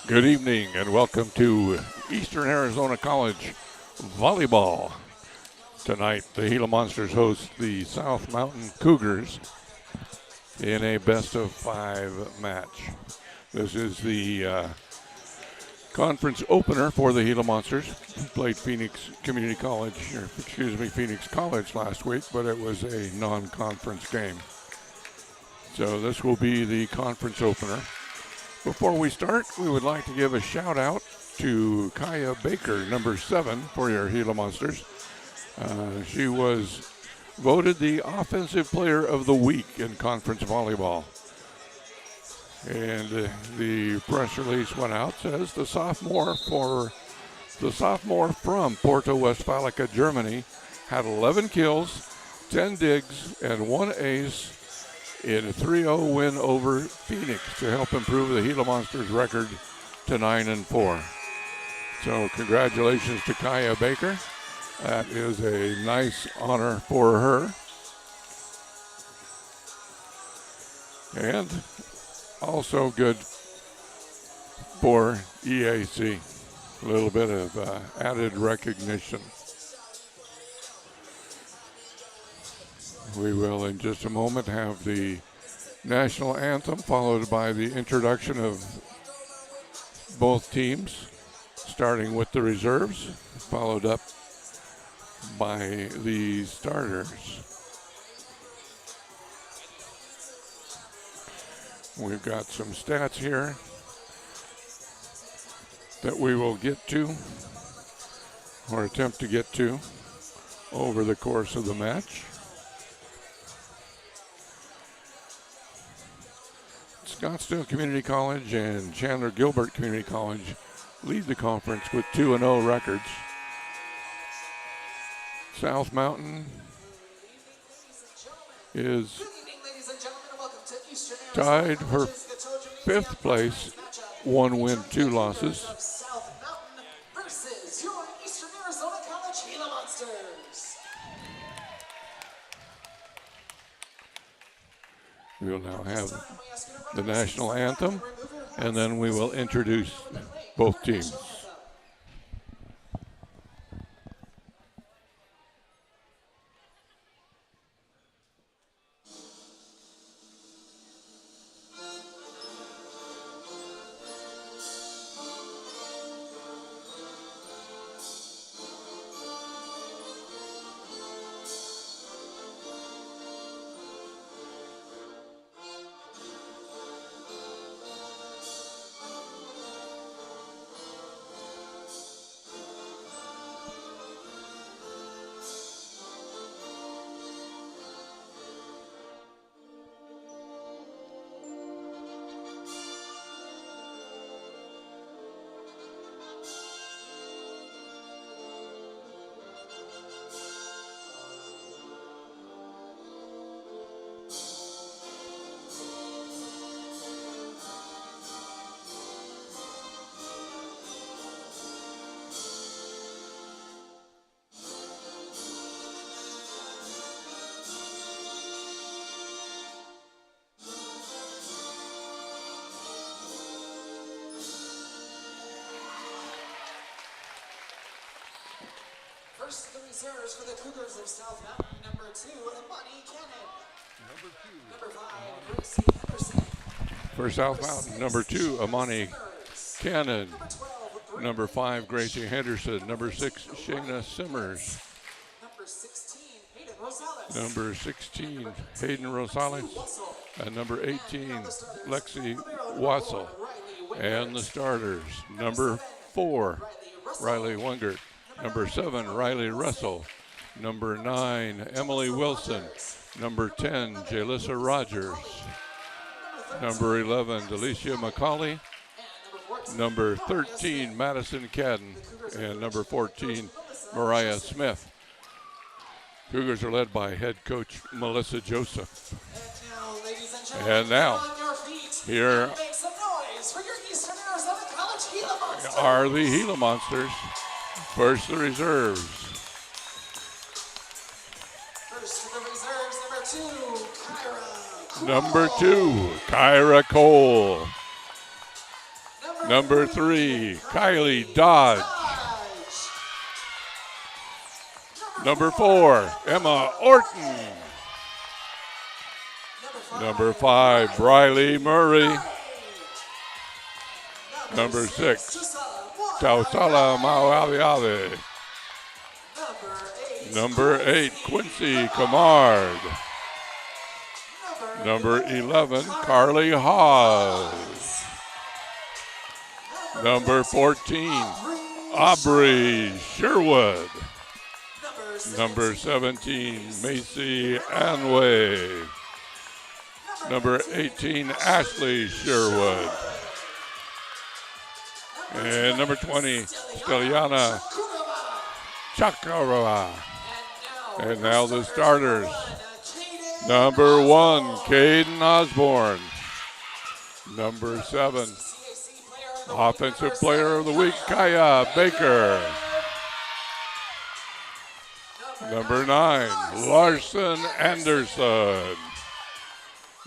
Good evening and welcome to Eastern Arizona College Volleyball. Tonight, the Gila Monsters host the South Mountain Cougars in a best-of-5 match. This is the conference opener for the Gila Monsters. Played Phoenix College last week, but it was a non-conference game. So this will be the conference opener. Before we start, we would like to give a shout out to Kaya Baker, number 7 for your Gila Monsters. She was voted the Offensive Player of the Week in conference volleyball. And the press release went out, says the sophomore from Porto Westfalica, Germany, had 11 kills, 10 digs, and 1 ace in a 3-0 win over Phoenix to help improve the Gila Monsters record to 9-4. So congratulations to Kaya Baker. That is a nice honor for her. And also good for EAC. A little bit of added recognition. We will, in just a moment, have the national anthem followed by the introduction of both teams, starting with the reserves, followed up by the starters. We've got some stats here that we will get to, or attempt to get to, over the course of the match. Scottsdale Community College and Chandler Gilbert Community College lead the conference with 2-0 records. South Mountain is tied for 5th place, 1 win, 2 losses. We will now have the national anthem, and then we will introduce both teams. First, the reserves for the Cougars of South Mountain, number 2, Amani Cannon. Number 5, Gracie Henderson. For South Mountain, number 2, Amani Cannon. Number 5, Gracie Henderson. Number 6, Shayna Simmers. Number 16, Hayden Rosales. And number 18, Lexi Wassel. And the starters, number 4, Riley Wungert. Number 7, Riley Russell. Number 9, Emily Wilson. Number 10, Jalissa Rogers. Number 11, Delicia McCauley. Number 13, Madison Cadden. And number 14, Mariah Smith. Cougars are led by head coach Melissa Joseph. And now, here are the Gila Monsters. First, the reserves. First, the reserves, Number 2, Kyra Cole. Number Number 3, Kylie Dodge. Number 4, Emma Orton. Number 5, Briley Murray. Number 6, Tausala Mauaviave. Number 8, Quincy Camard. Number 11, Carly Hawes. Number 14, Aubrey Sherwood. Number 17, Macy Anway. Number 18, Ashley Sherwood. And number 20, Steliana Chakarova. And now the starters. Number 1, Caden Osborne. Number 7, Offensive Player of the Week, Kaya Baker. Number 9, Larson Anderson.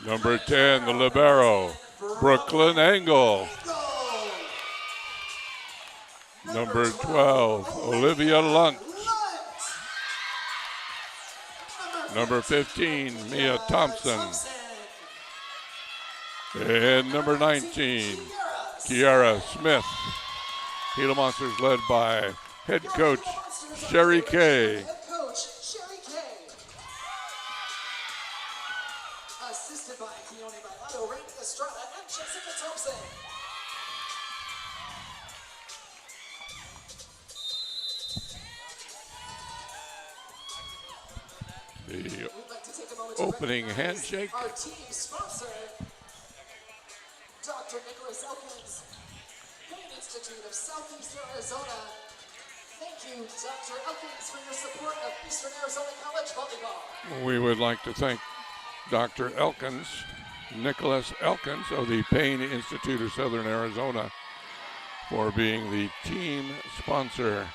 Number 10, the libero, Brooklyn Engel. Number 12, Olivia Lunt. Number 15, Mia Thompson. And number 19, Kiara Smith. Gila Monsters led by head coach Sherry Kay. Assisted by Keone Bailado, Randy Estrada, and Jessica Thompson. The opening handshake. Our team sponsor, Dr. Nicholas Elkins, Pain Institute of Southeast Arizona. Thank you, Dr. Elkins, for your support of Eastern Arizona College Volleyball. We would like to thank Dr. Elkins, Nicholas Elkins of the Pain Institute of Southern Arizona, for being the team sponsor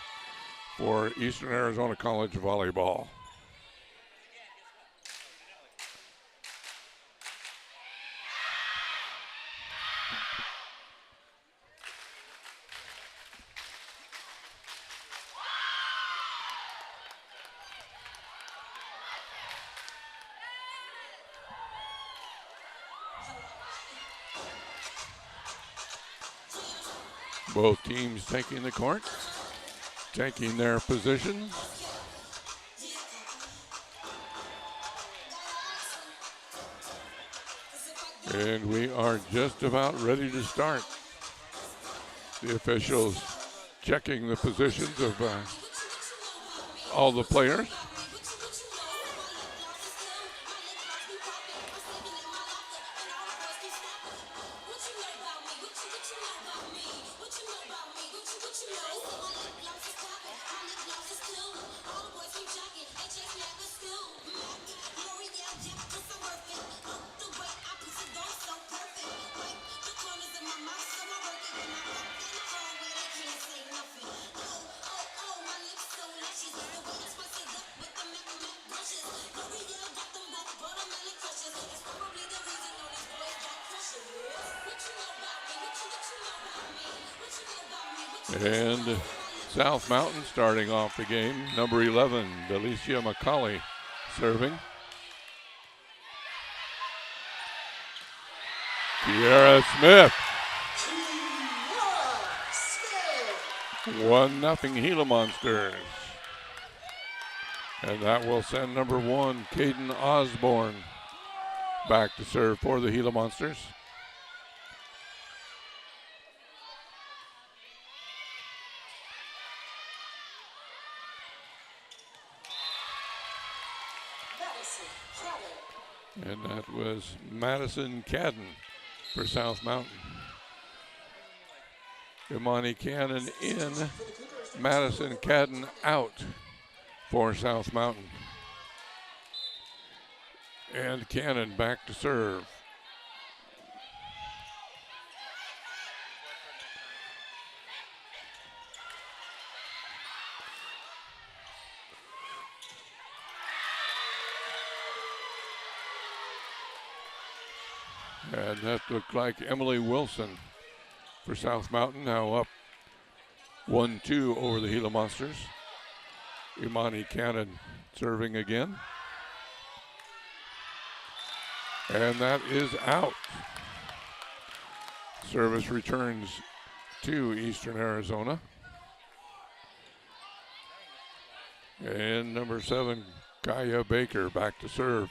for Eastern Arizona College Volleyball. Both teams taking the court, taking their positions. And we are just about ready to start. The officials checking the positions of all the players. And South Mountain starting off the game. Number 11, Delicia McCauley serving. Kiara Smith. 1-0 Gila Monsters. And that will send number 1, Caden Osborne, back to serve for the Gila Monsters. And that was Madison Cadden for South Mountain. Imani Cannon in, Madison Cadden out for South Mountain. And Cannon back to serve. And that looked like Emily Wilson for South Mountain, now up 1-2 over the Gila Monsters. Imani Cannon serving again. And that is out. Service returns to Eastern Arizona. And number 7, Kaya Baker back to serve.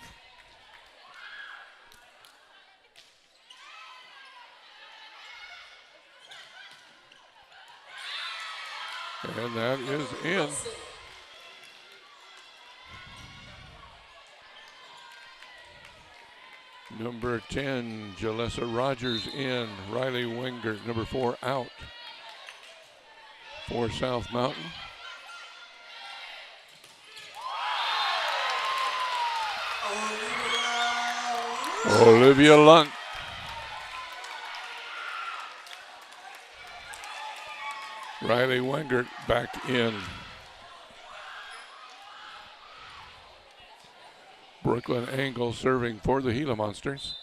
And that is in. Number 10, Jalessa Rogers in. Riley Wingert, number 4, out for South Mountain. Olivia Lunt. Riley Wingert back in. Brooklyn Angle serving for the Gila Monsters.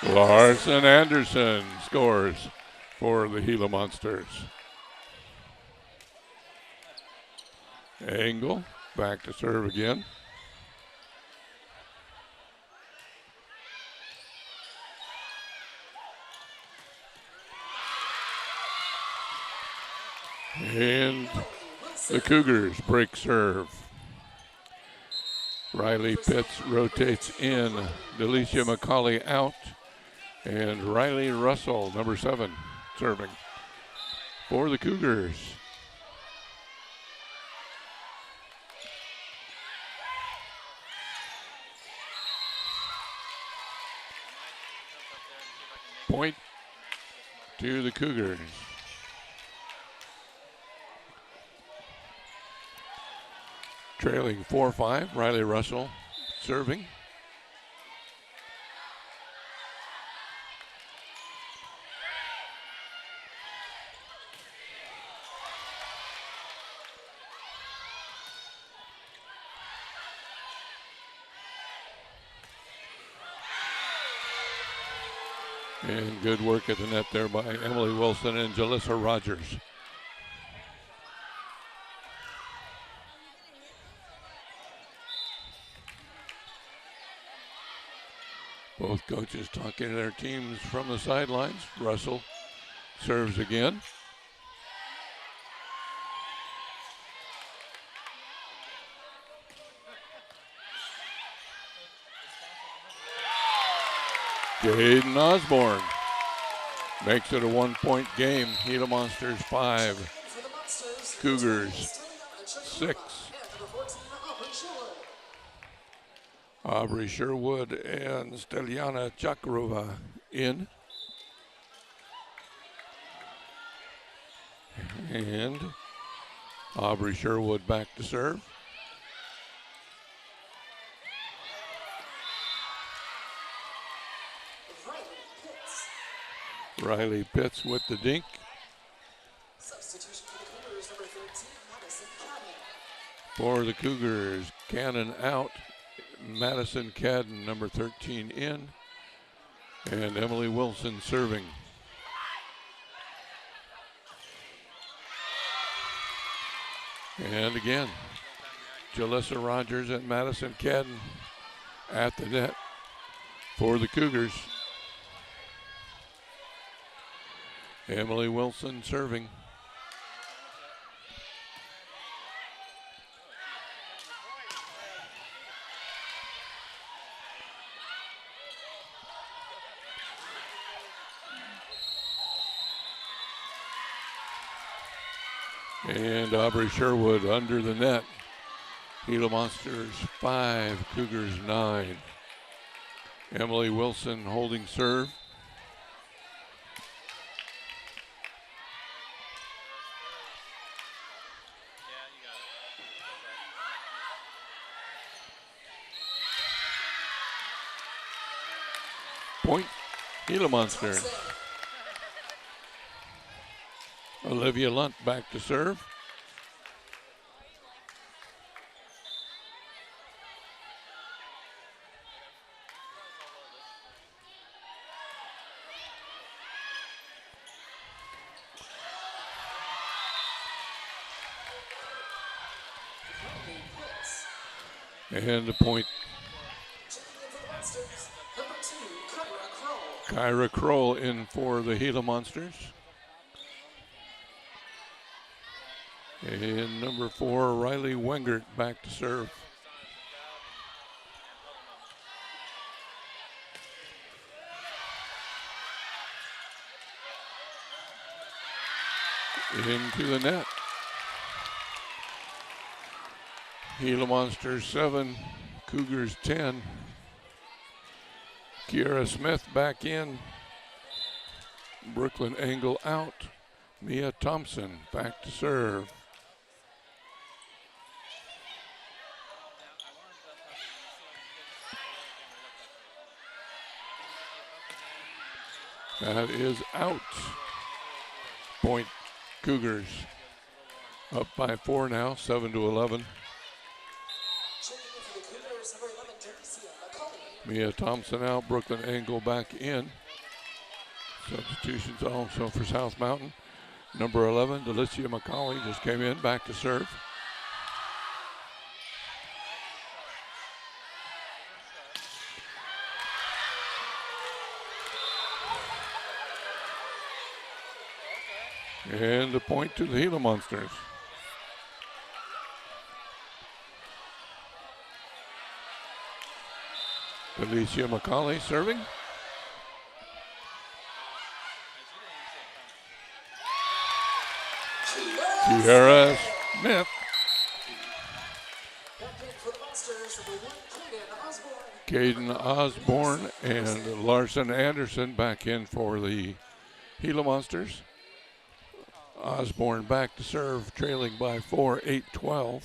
Larson Anderson scores for the Gila Monsters. Angle back to serve again. And the Cougars break serve. Riley Pitts rotates in. Delicia McCauley out. And Riley Russell, number 7, serving for the Cougars. Point to the Cougars. Trailing 4-5, Riley Russell serving. And good work at the net there by Emily Wilson and Jalissa Rogers. Both coaches talking to their teams from the sidelines. Russell serves again. Jaden Osborne makes it a 1-point game. Gila Monsters 5, Cougars 6. Aubrey Sherwood and Steliana Chakrova in. And Aubrey Sherwood back to serve. Riley Pitts with the dink. Substitution for the Cougars, number 13, Madison Cannon. For the Cougars, Cannon out. Madison Cadden, number 13, in. And Emily Wilson serving. And again, Jalissa Rogers and Madison Cadden at the net for the Cougars. Emily Wilson serving. And Aubrey Sherwood under the net. Gila Monsters 5, Cougars 9. Emily Wilson holding serve. Point, Gila Monsters. Olivia Lunt back to serve. And the point. Kyra Kroll in for the Gila Monsters. And number 4, Riley Wengert back to serve. Into the net. Gila Monsters 7, Cougars 10. Kiara Smith back in. Brooklyn Engel out. Mia Thompson back to serve. That is out. Point Cougars. Up by 4 now, 7-11. Mia Thompson out, Brooklyn Engel back in. Substitutions also for South Mountain. Number 11, Delicia McCauley just came in, back to serve. And the point to the Gila Monsters. Delicia McCauley serving. Kiara Smith. Caden Osborne and Larson Anderson back in for the Gila Monsters. Osborne back to serve, trailing by 4, 8-12.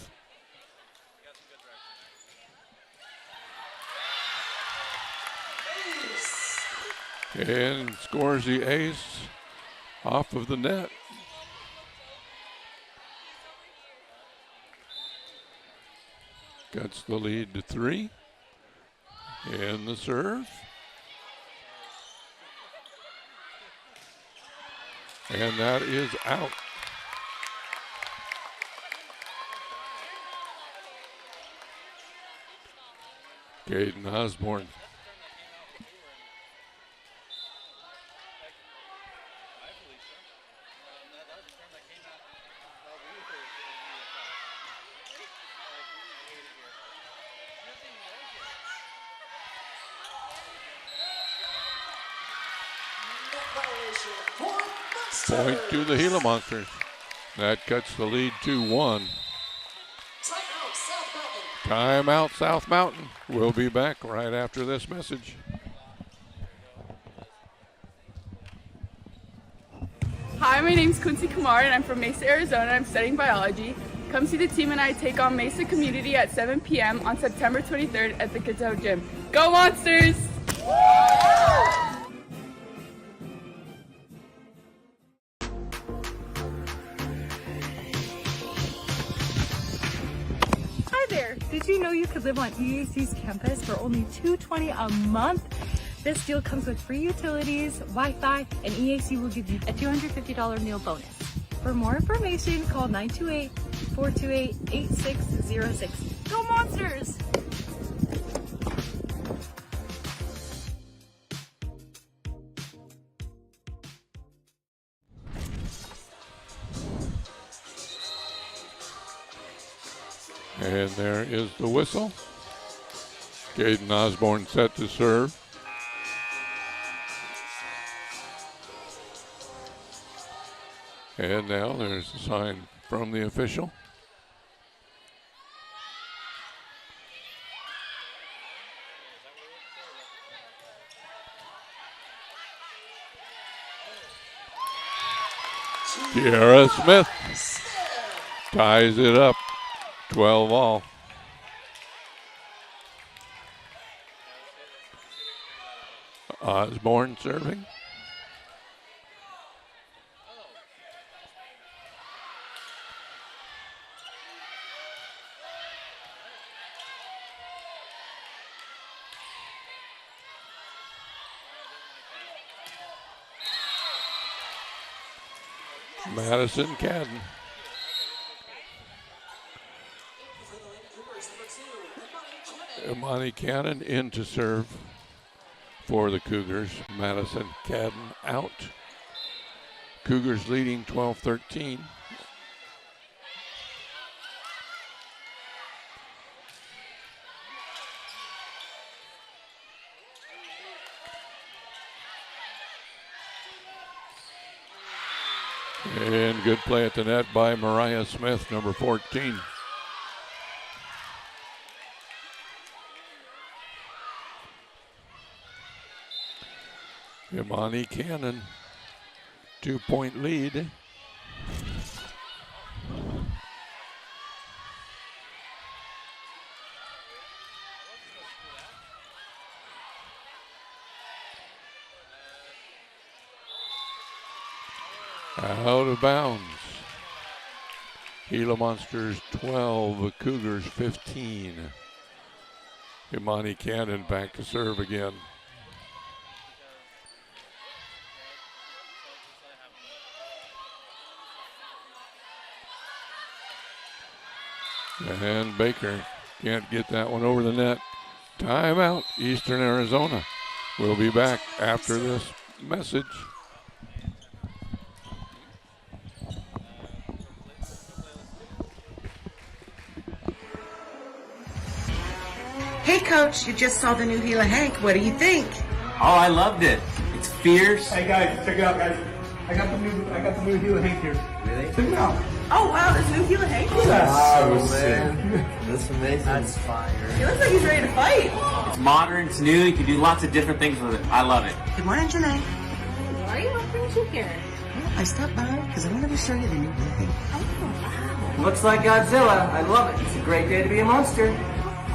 And scores the ace off of the net. Cuts the lead to 3. And the serve. And that is out. Caden Osborne. Point to the Gila Monsters. That cuts the lead to 1. Timeout, South Mountain. We'll be back right after this message. Hi, my name's Quincy Kumar and I'm from Mesa, Arizona. I'm studying biology. Come see the team and I take on Mesa Community at 7 p.m. on September 23rd at the Cato Gym. Go Monsters! Did you know you could live on EAC's campus for only $220 a month? This deal comes with free utilities, Wi-Fi, and EAC will give you a $250 meal bonus. For more information, call 928-428-8606. Go Monsters! And there is the whistle. Caden Osborne set to serve. And now there's a sign from the official. Kiara Smith ties it up. 12 all. Osborne serving. Madison Cadden. For the Lady Cougars, number 2, Imani Cannon. Imani Cannon in to serve for the Cougars. Madison Cadden out. Cougars leading 12-13. And good play at the net by Mariah Smith, number 14. Imani Cannon, 2-point lead. Out of bounds. Gila Monsters 12, Cougars 15. Imani Cannon back to serve again. And Baker can't get that one over the net. Timeout, Eastern Arizona. We'll be back after this message. Hey coach, you just saw the new Gila Hank. What do you think? Oh, I loved it. It's fierce. Hey guys, check it out, guys. I got the new Gila Hank here. Really? Check it out. Oh wow, this new Gila Hank? Wow, man. That's amazing. That's fire. He looks like he's ready to fight. It's modern, it's new, you can do lots of different things with it. I love it. Good morning, Janae. Why are you offering you here? Well, I stopped by because I wanted to show you the new Gila Hank. Oh, wow. Looks like Godzilla. I love it. It's a great day to be a monster.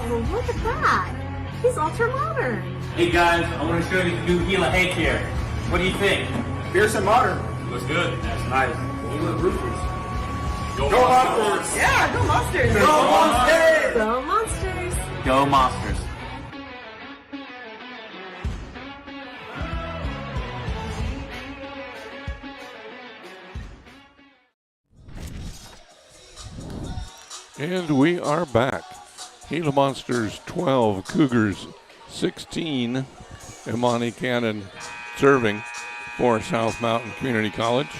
Oh, look at that. He's ultra modern. Hey guys, I want to show you the new Gila Hank here. What do you think? Fierce and modern. Looks good. That's nice. Gila Roofers. Go Monsters! Yeah, go monsters. Go Monsters! Go Monsters. Go Monsters. And we are back. Gila Monsters 12, Cougars 16. Imani Cannon serving for South Mountain Community College.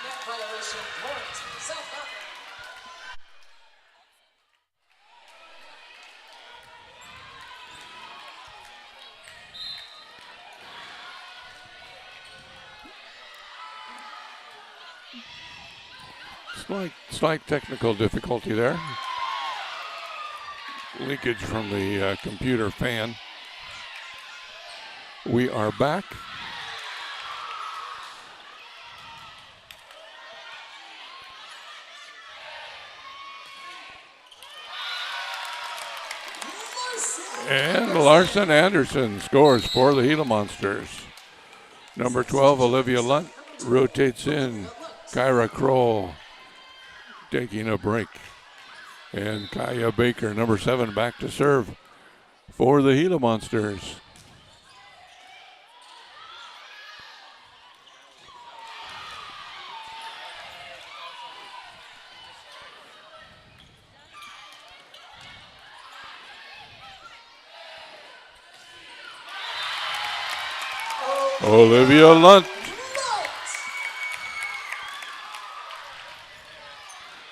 Net violation, point, South Mountain. Slight technical difficulty there. Leakage from the computer fan. We are back. And Larson Anderson scores for the Gila Monsters. Number 12, Olivia Lunt, rotates in. Kyra Kroll taking a break. And Kaya Baker, number 7, back to serve for the Gila Monsters. Olivia Lunt.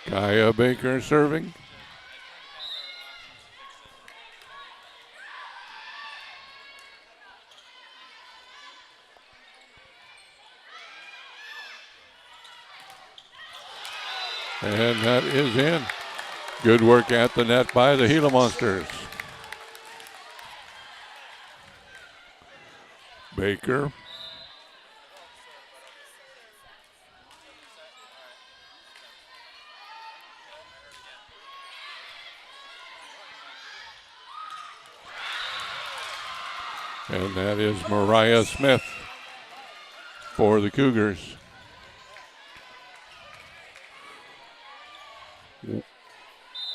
Kaya Baker serving. And that is in. Good work at the net by the Gila Monsters. Baker. And that is Mariah Smith for the Cougars.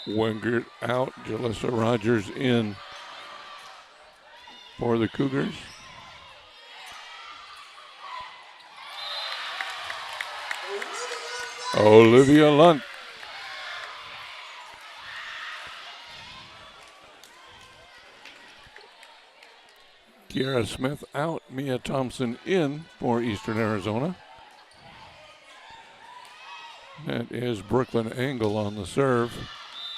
Wingert out, Jalissa Rogers in for the Cougars. Olivia Lunt. Kiara Smith out, Mia Thompson in for Eastern Arizona. That is Brooklyn Engel on the serve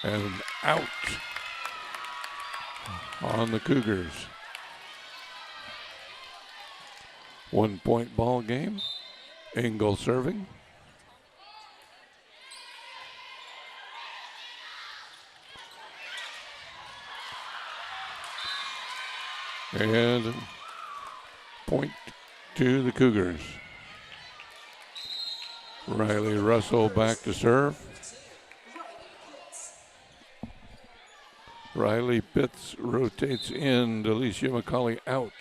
and out on the Cougars. 1 point ball game. Engel serving. And point to the Cougars. Riley Russell back to serve. Riley Pitts rotates in. Delicia McCauley out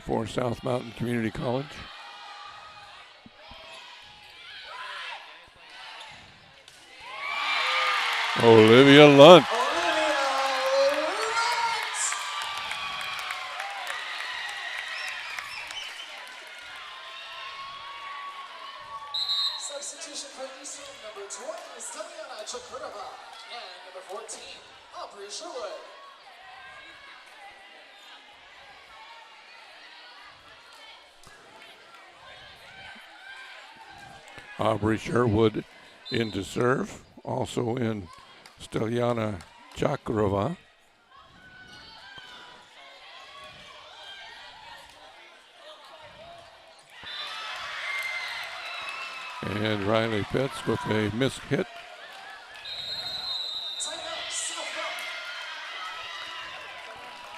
for South Mountain Community College. Olivia Lunt. Substitution for Eastern, number 20, Steliana Chakurova, and number 14, Aubrey Sherwood. Aubrey Sherwood in to serve. Also in Steliana Chakurova. And Riley Pitts with a missed hit.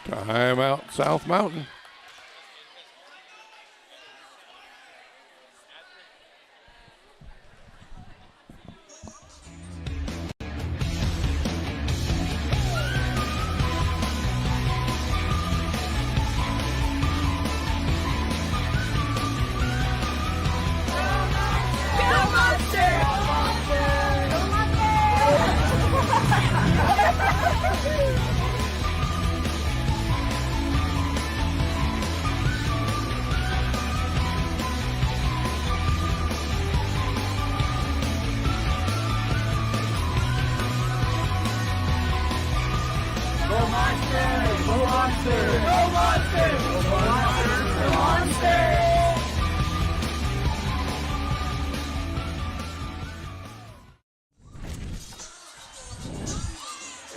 Timeout, South Mountain.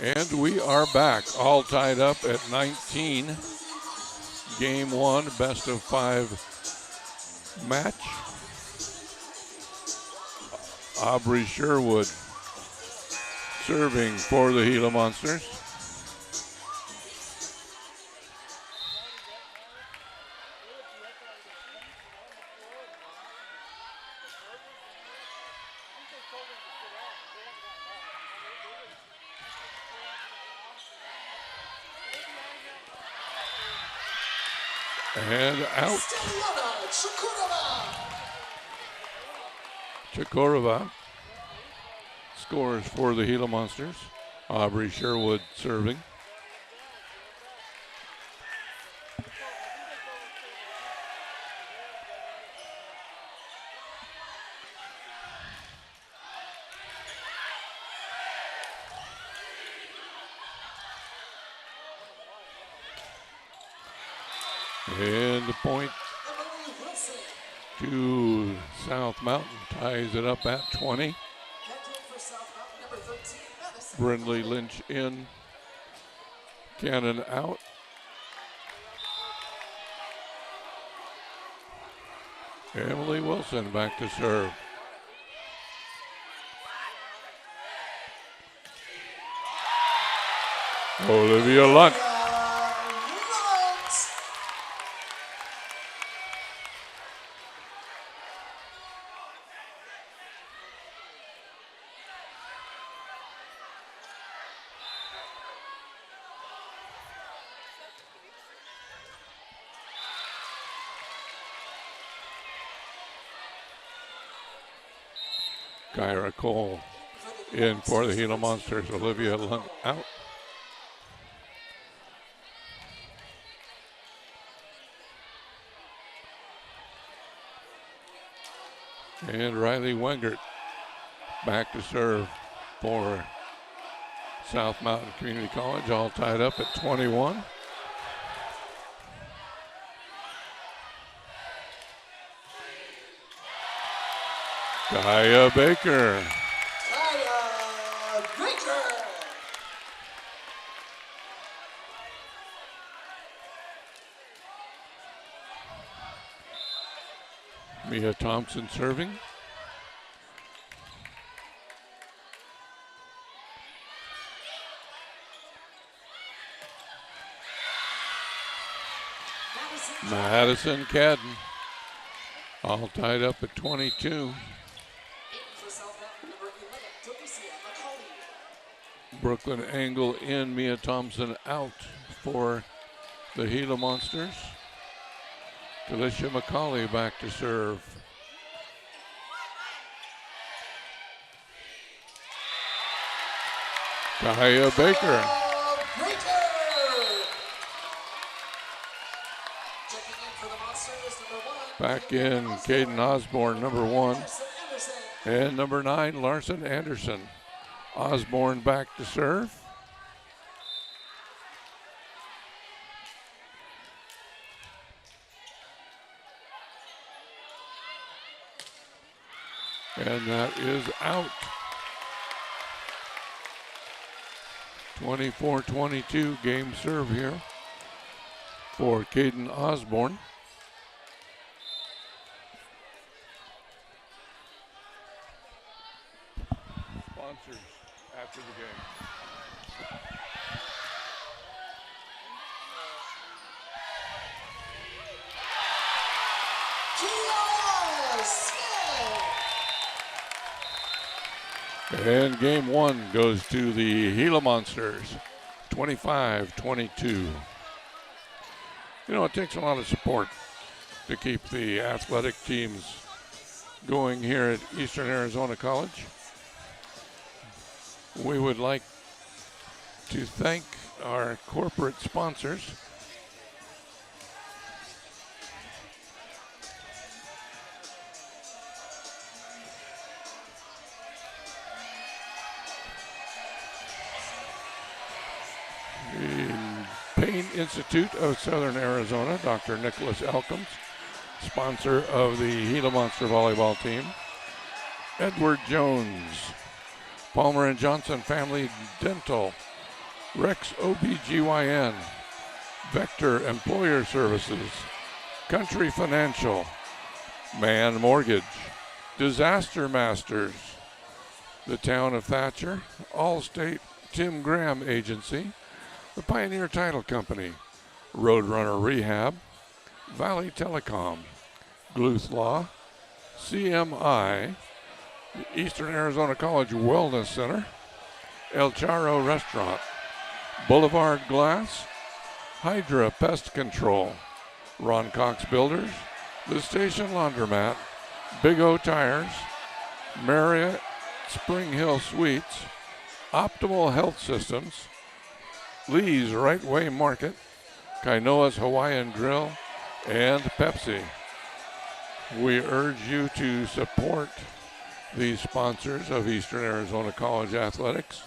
And we are back, all tied up at 19. Game 1, best of 5 match. Aubrey Sherwood serving for the Gila Monsters. And out. Chakurova scores for the Gila Monsters. Aubrey Sherwood serving. And the point to South Mountain, ties it up at 20. Brindley Lynch in, Cannon out. Emily Wilson back to serve. Olivia Lunt. Kyra Cole in for the Gila Monsters. Olivia Lund out. And Riley Wengert back to serve for South Mountain Community College, all tied up at 21. Kaya Baker. Kaya Baker. Mia Thompson serving. Madison Cadden, all tied up at 22. For South Mountain, number 11, Delicia McCauley. Brooklyn Angle in, Mia Thompson out for the Gila Monsters. Delicia McCauley back to serve. Kaya Baker. Baker. Checking in for the Monsters, number 1. Back in, Caden Osborne, number 1. Anderson. And number 9, Larson Anderson. Osborne back to serve. And that is out. 24-22 game serve here for Caden Osborne. Sponsors after the game. Kia Smith. And game 1 goes to the Gila Monsters, 25-22. You know, it takes a lot of support to keep the athletic teams going here at Eastern Arizona College. We would like to thank our corporate sponsors. The Payne Institute of Southern Arizona, Dr. Nicholas Elkins, sponsor of the Gila Monster volleyball team. Edward Jones, Palmer and Johnson Family Dental, Rex OBGYN, Vector Employer Services, Country Financial, Man Mortgage, Disaster Masters, the Town of Thatcher, Allstate Tim Graham Agency, the Pioneer Title Company, Roadrunner Rehab, Valley Telecom, Gluth Law, CMI, the Eastern Arizona College Wellness Center, El Charro Restaurant, Boulevard Glass, Hydra Pest Control, Ron Cox Builders, The Station Laundromat, Big O Tires, Marriott Spring Hill Suites, Optimal Health Systems, Lee's Right Way Market, Kainoa's Hawaiian Grill, and Pepsi. We urge you to support these sponsors of Eastern Arizona College Athletics.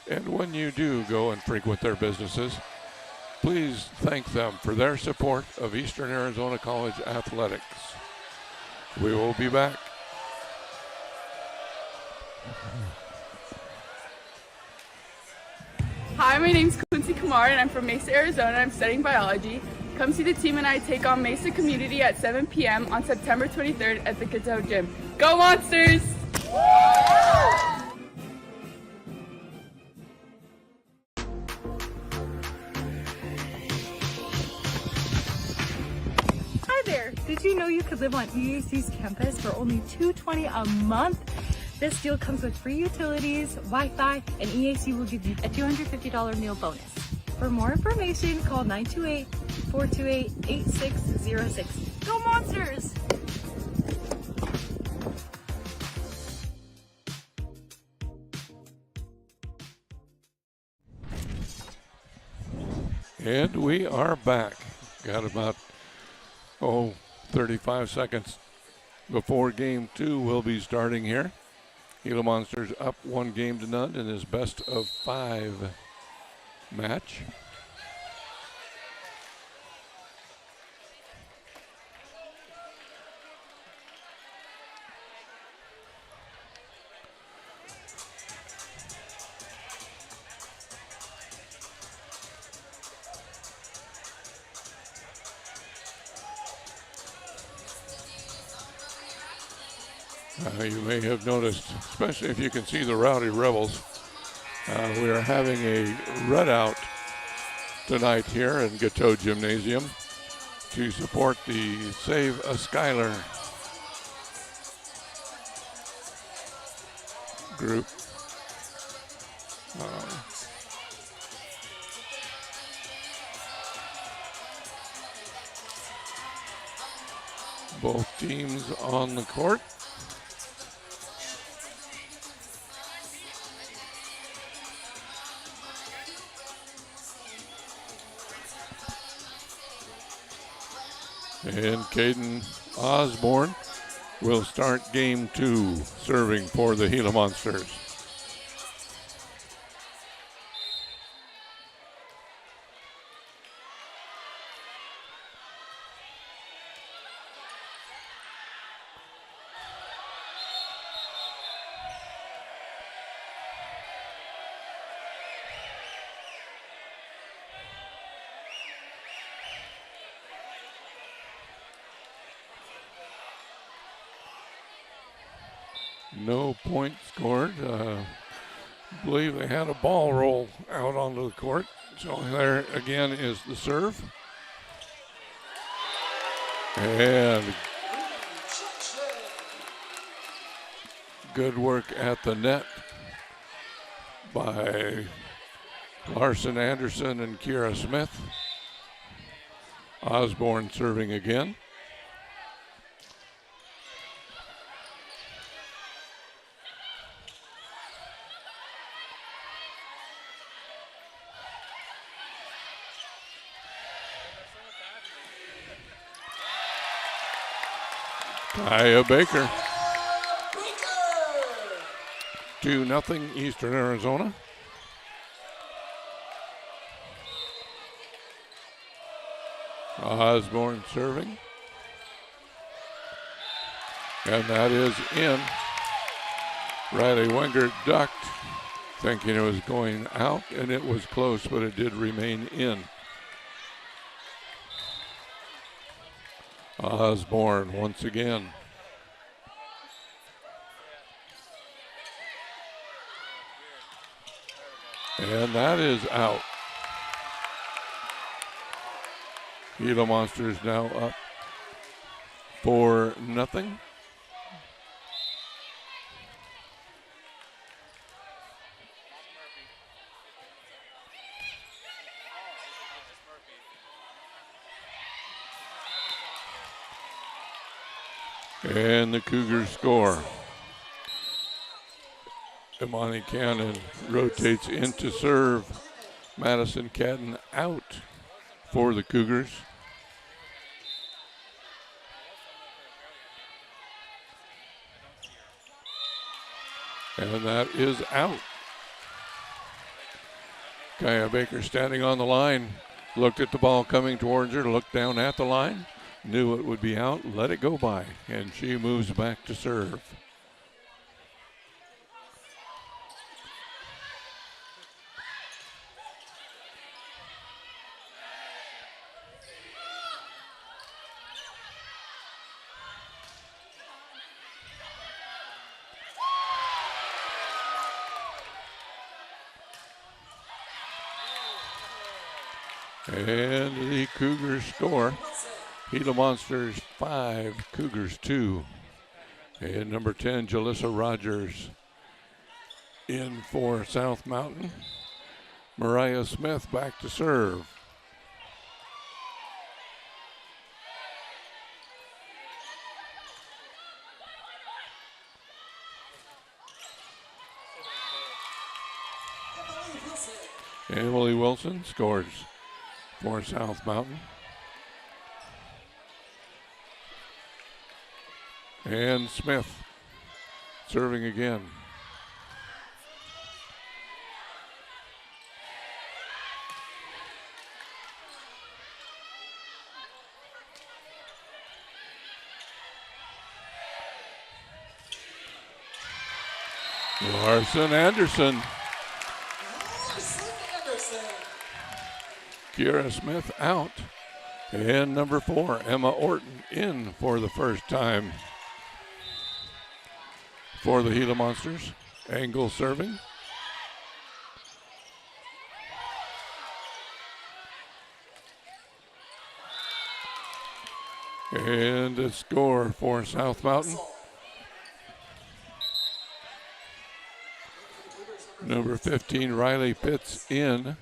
And when you do go and frequent their businesses, please thank them for their support of Eastern Arizona College Athletics. We will be back. Hi, my name's Quincy Kumar and I'm from Mesa, Arizona. I'm studying biology. Come see the team and I take on Mesa Community at 7 p.m. on September 23rd at the Gazelle Gym. Go Monsters! Hi there! Did you know you could live on EAC's campus for only $220 a month? This deal comes with free utilities, Wi-Fi, and EAC will give you a $250 meal bonus. For more information, call 928-428-8606. Go Monsters! And we are back. Got about 35 seconds before game 2 will be starting here. Gila Monsters up 1-0 in his best of 5 match. You may have noticed, especially if you can see the Rowdy Rebels, we are having a readout tonight here in Gateau Gymnasium to support the Save a Skylar group. Both teams on the court. And Caden Osborne will start game 2, serving for the Gila Monsters. No point scored. I believe they had a ball roll out onto the court. So there again is the serve. And good work at the net by Larson Anderson and Kira Smith. Osborne serving again. Kaya Baker. 2-0 Eastern Arizona. Osborne serving. And that is in. Riley Wenger ducked, thinking it was going out, and it was close, but it did remain in. Osborne once again. And that is out. Gila Monsters now up 4-0. And the Cougars score. Imani Cannon rotates in to serve. Madison Catton out for the Cougars. And that is out. Kaya Baker standing on the line, looked at the ball coming towards her, looked down at the line, knew it would be out, let it go by, and she moves back to serve. And the Cougars score. Gila Monsters 5, Cougars 2. And number 10, Jalissa Rogers in for South Mountain. Mariah Smith back to serve. Emily Wilson scores for South Mountain. And Smith serving again. Larson Anderson. Kiera Smith out. And number 4, Emma Orton, in for the first time for the Gila Monsters. Angle serving. And a score for South Mountain. Number 15, Riley Pitts, in.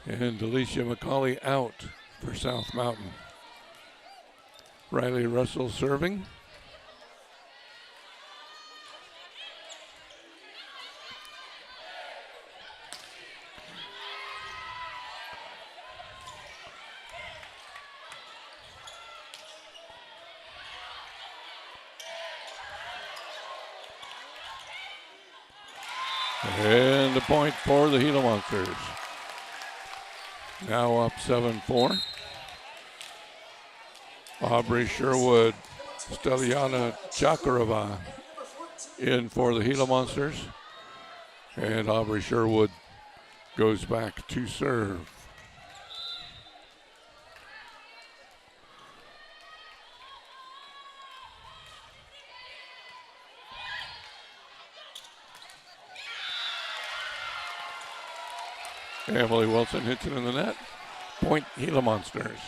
And Alicia McCauley out for South Mountain. Riley Russell serving. And the point for the Gila Monsters. Now up 7-4. Aubrey Sherwood, Steliana Chakarova in for the Gila Monsters. And Aubrey Sherwood goes back to serve. Emily Wilson hits it in the net. Point Gila Monsters.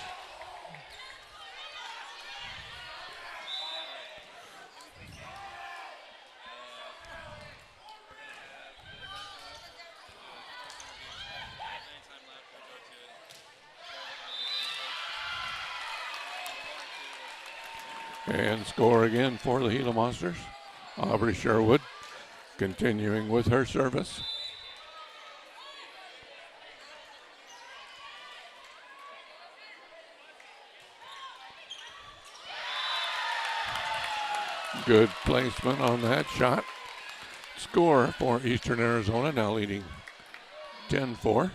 And score again for the Gila Monsters. Aubrey Sherwood continuing with her service. Good placement on that shot. Score for Eastern Arizona, now leading 10-4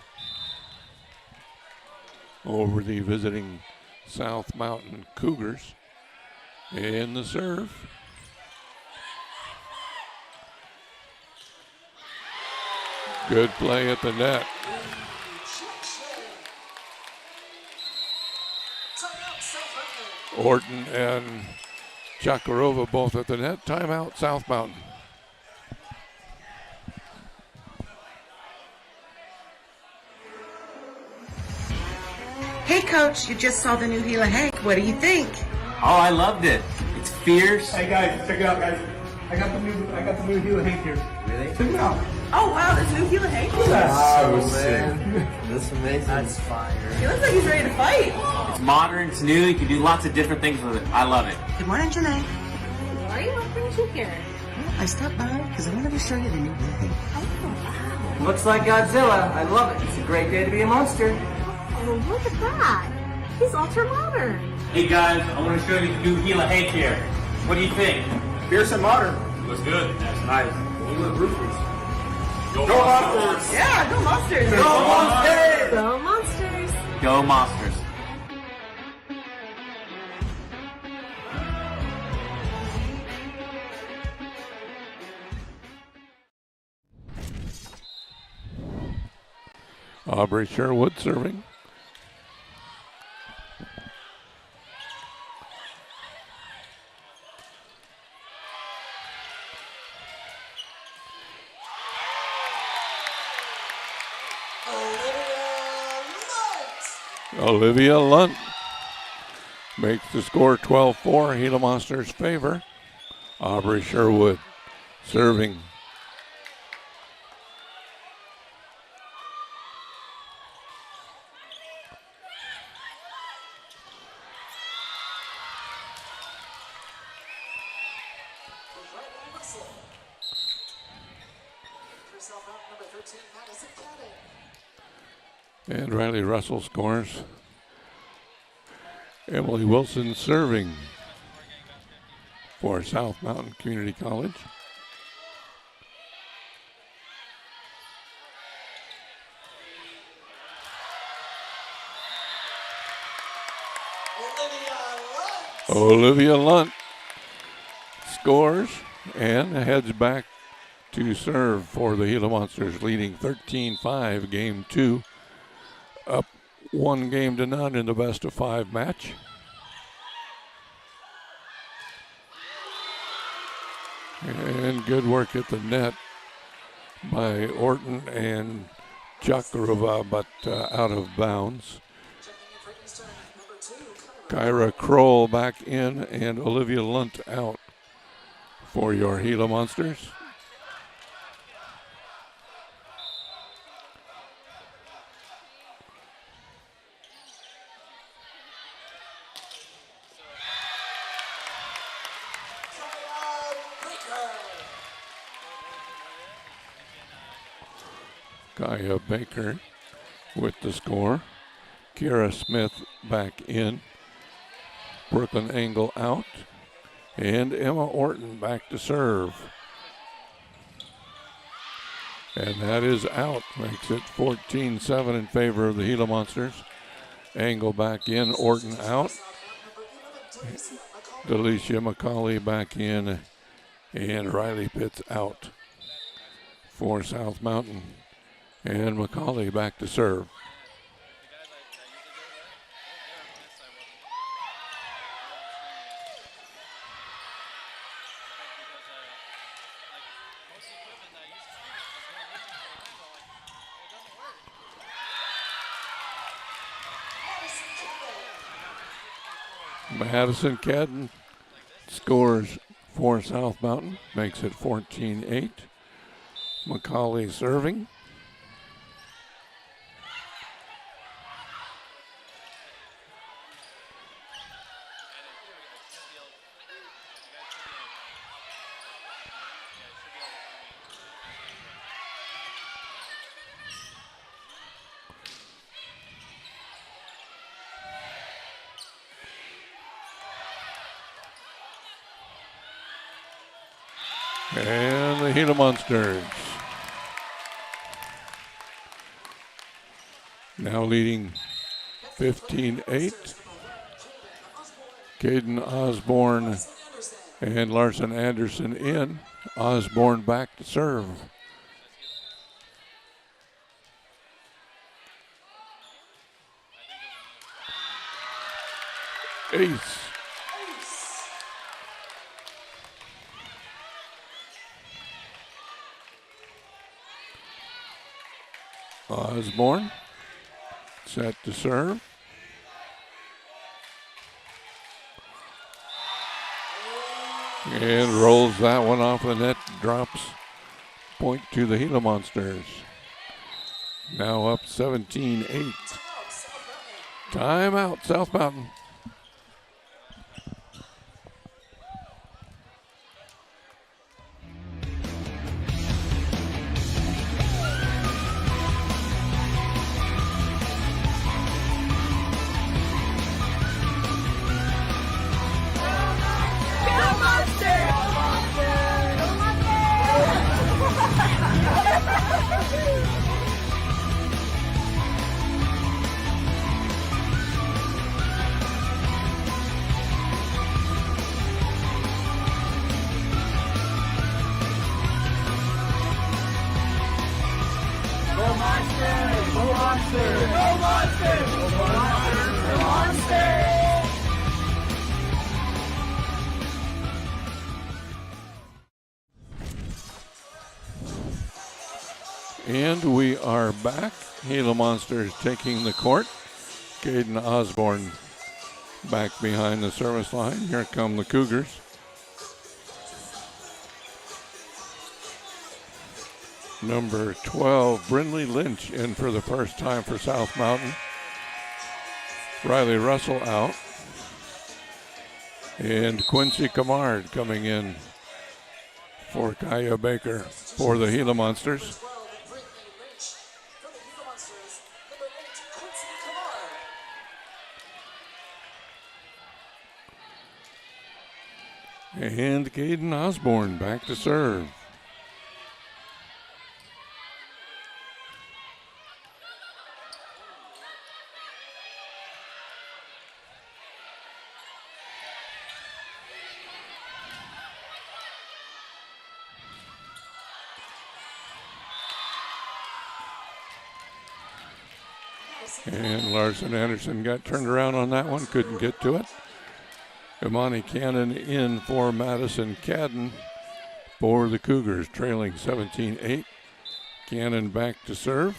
over the visiting South Mountain Cougars. In the serve. Good play at the net. Orton and Chakarova both at the net. Timeout, South Mountain. Hey, Coach, you just saw the new Gila Hank. What do you think? Oh, I loved it. It's fierce. Hey guys, check it out, guys. I got the new Gila Hank here. Really? Check it out. Oh wow, there's new Gila Hank. Wow, That's amazing. That's fire. He looks like he's ready to fight. It's modern, it's new, you can do lots of different things with it. I love it. Good morning, Janae. Why are you offering you here? I stopped by because I wanted to show you the new Gila Hank. Oh, wow. Looks like Godzilla. I love it. It's a great day to be a monster. Oh, look at that. He's ultra modern. Hey guys, I want to show you the new Gila Hank here. What do you think? Fierce and modern. Looks good. That's nice. Gila Roofers. Go Monsters! Yeah, go Monsters. Go Monsters! Go Monsters. Go Monsters. Aubrey Sherwood serving. Olivia Lunt makes the score 12-4, Gila Monsters' favor. Aubrey Sherwood serving. And Riley Russell scores. Emily Wilson serving for South Mountain Community College. Olivia Lunt scores and heads back to serve for the Gila Monsters, leading 13-5 game 2. Up 1-0 in the best of 5 match. And good work at the net by Orton and Chakarova, but out of bounds. Kyra Kroll back in and Olivia Lunt out for your Gila Monsters. Kaya Baker with the score. Kira Smith back in. Brooklyn Engel out. And Emma Orton back to serve. And that is out. Makes it 14-7 in favor of the Gila Monsters. Engel back in. Orton out. Delicia McCauley back in. And Riley Pitts out for South Mountain. And McCauley back to serve. Madison Cadden scores for South Mountain, makes it 14-8. McCauley serving. And the Gila Monsters now leading 15-8. Caden Osborne and Larson Anderson in. Osborne back to serve. Ace. Osborne set to serve. And rolls that one off the net, drops point to the Gila Monsters. Now up 17-8. Timeout, South Mountain. And we are back. Gila Monsters taking the court. Caden Osborne back behind the service line. Here come the Cougars. Number 12, Brindley Lynch in for the first time for South Mountain. Riley Russell out. And Quincy Camard coming in for Kaya Baker for the Gila Monsters. And Caden Osborne back to serve. And Larson Anderson got turned around on that one, couldn't get to it. Imani Cannon in for Madison Cadden for the Cougars, trailing 17-8. Cannon back to serve.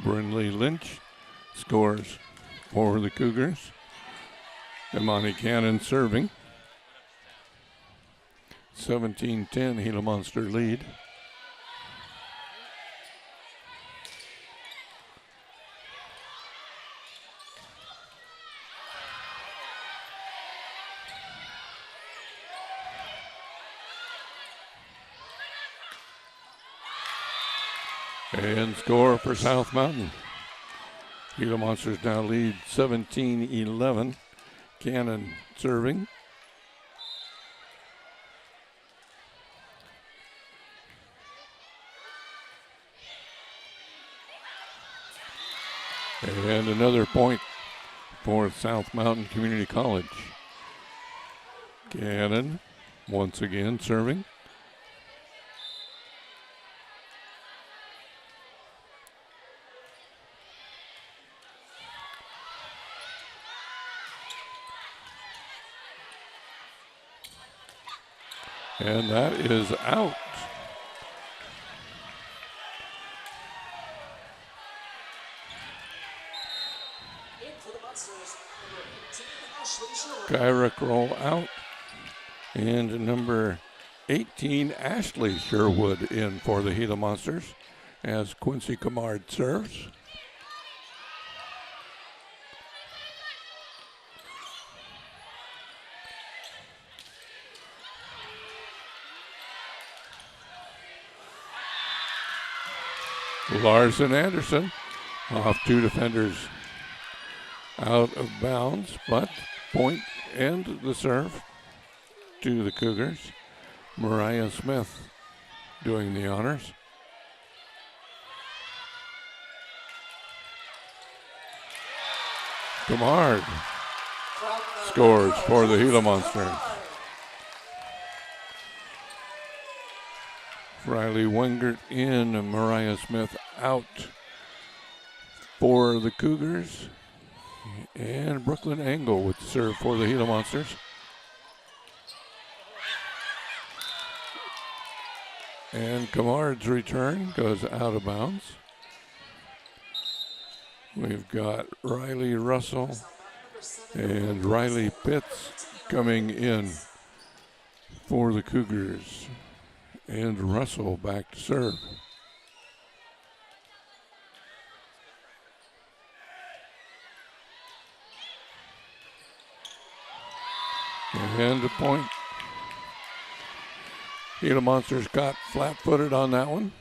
Brindley Lynch scores for the Cougars. Imani Cannon serving. 17-10, Gila Monster lead. And score for South Mountain. Gila Monsters now lead 17-11. Cannon serving. And another point for South Mountain Community College. Cannon once again serving. And that is out. Kyra Kroll out. And number 18, Ashley Sherwood in for the Gila Monsters as Quincy Camard serves. Larson Anderson off two defenders out of bounds, but point and the serve to the Cougars. Mariah Smith doing the honors. Camard scores for the Gila Monsters. Riley Wengert in and Mariah Smith out for the Cougars. And Brooklyn Angle with the serve for the Gila Monsters. And Camard's return goes out of bounds. We've got Riley Russell and Riley Pitts coming in for the Cougars. And Russell back to serve. And a point. Gila Monsters got flat-footed on that one.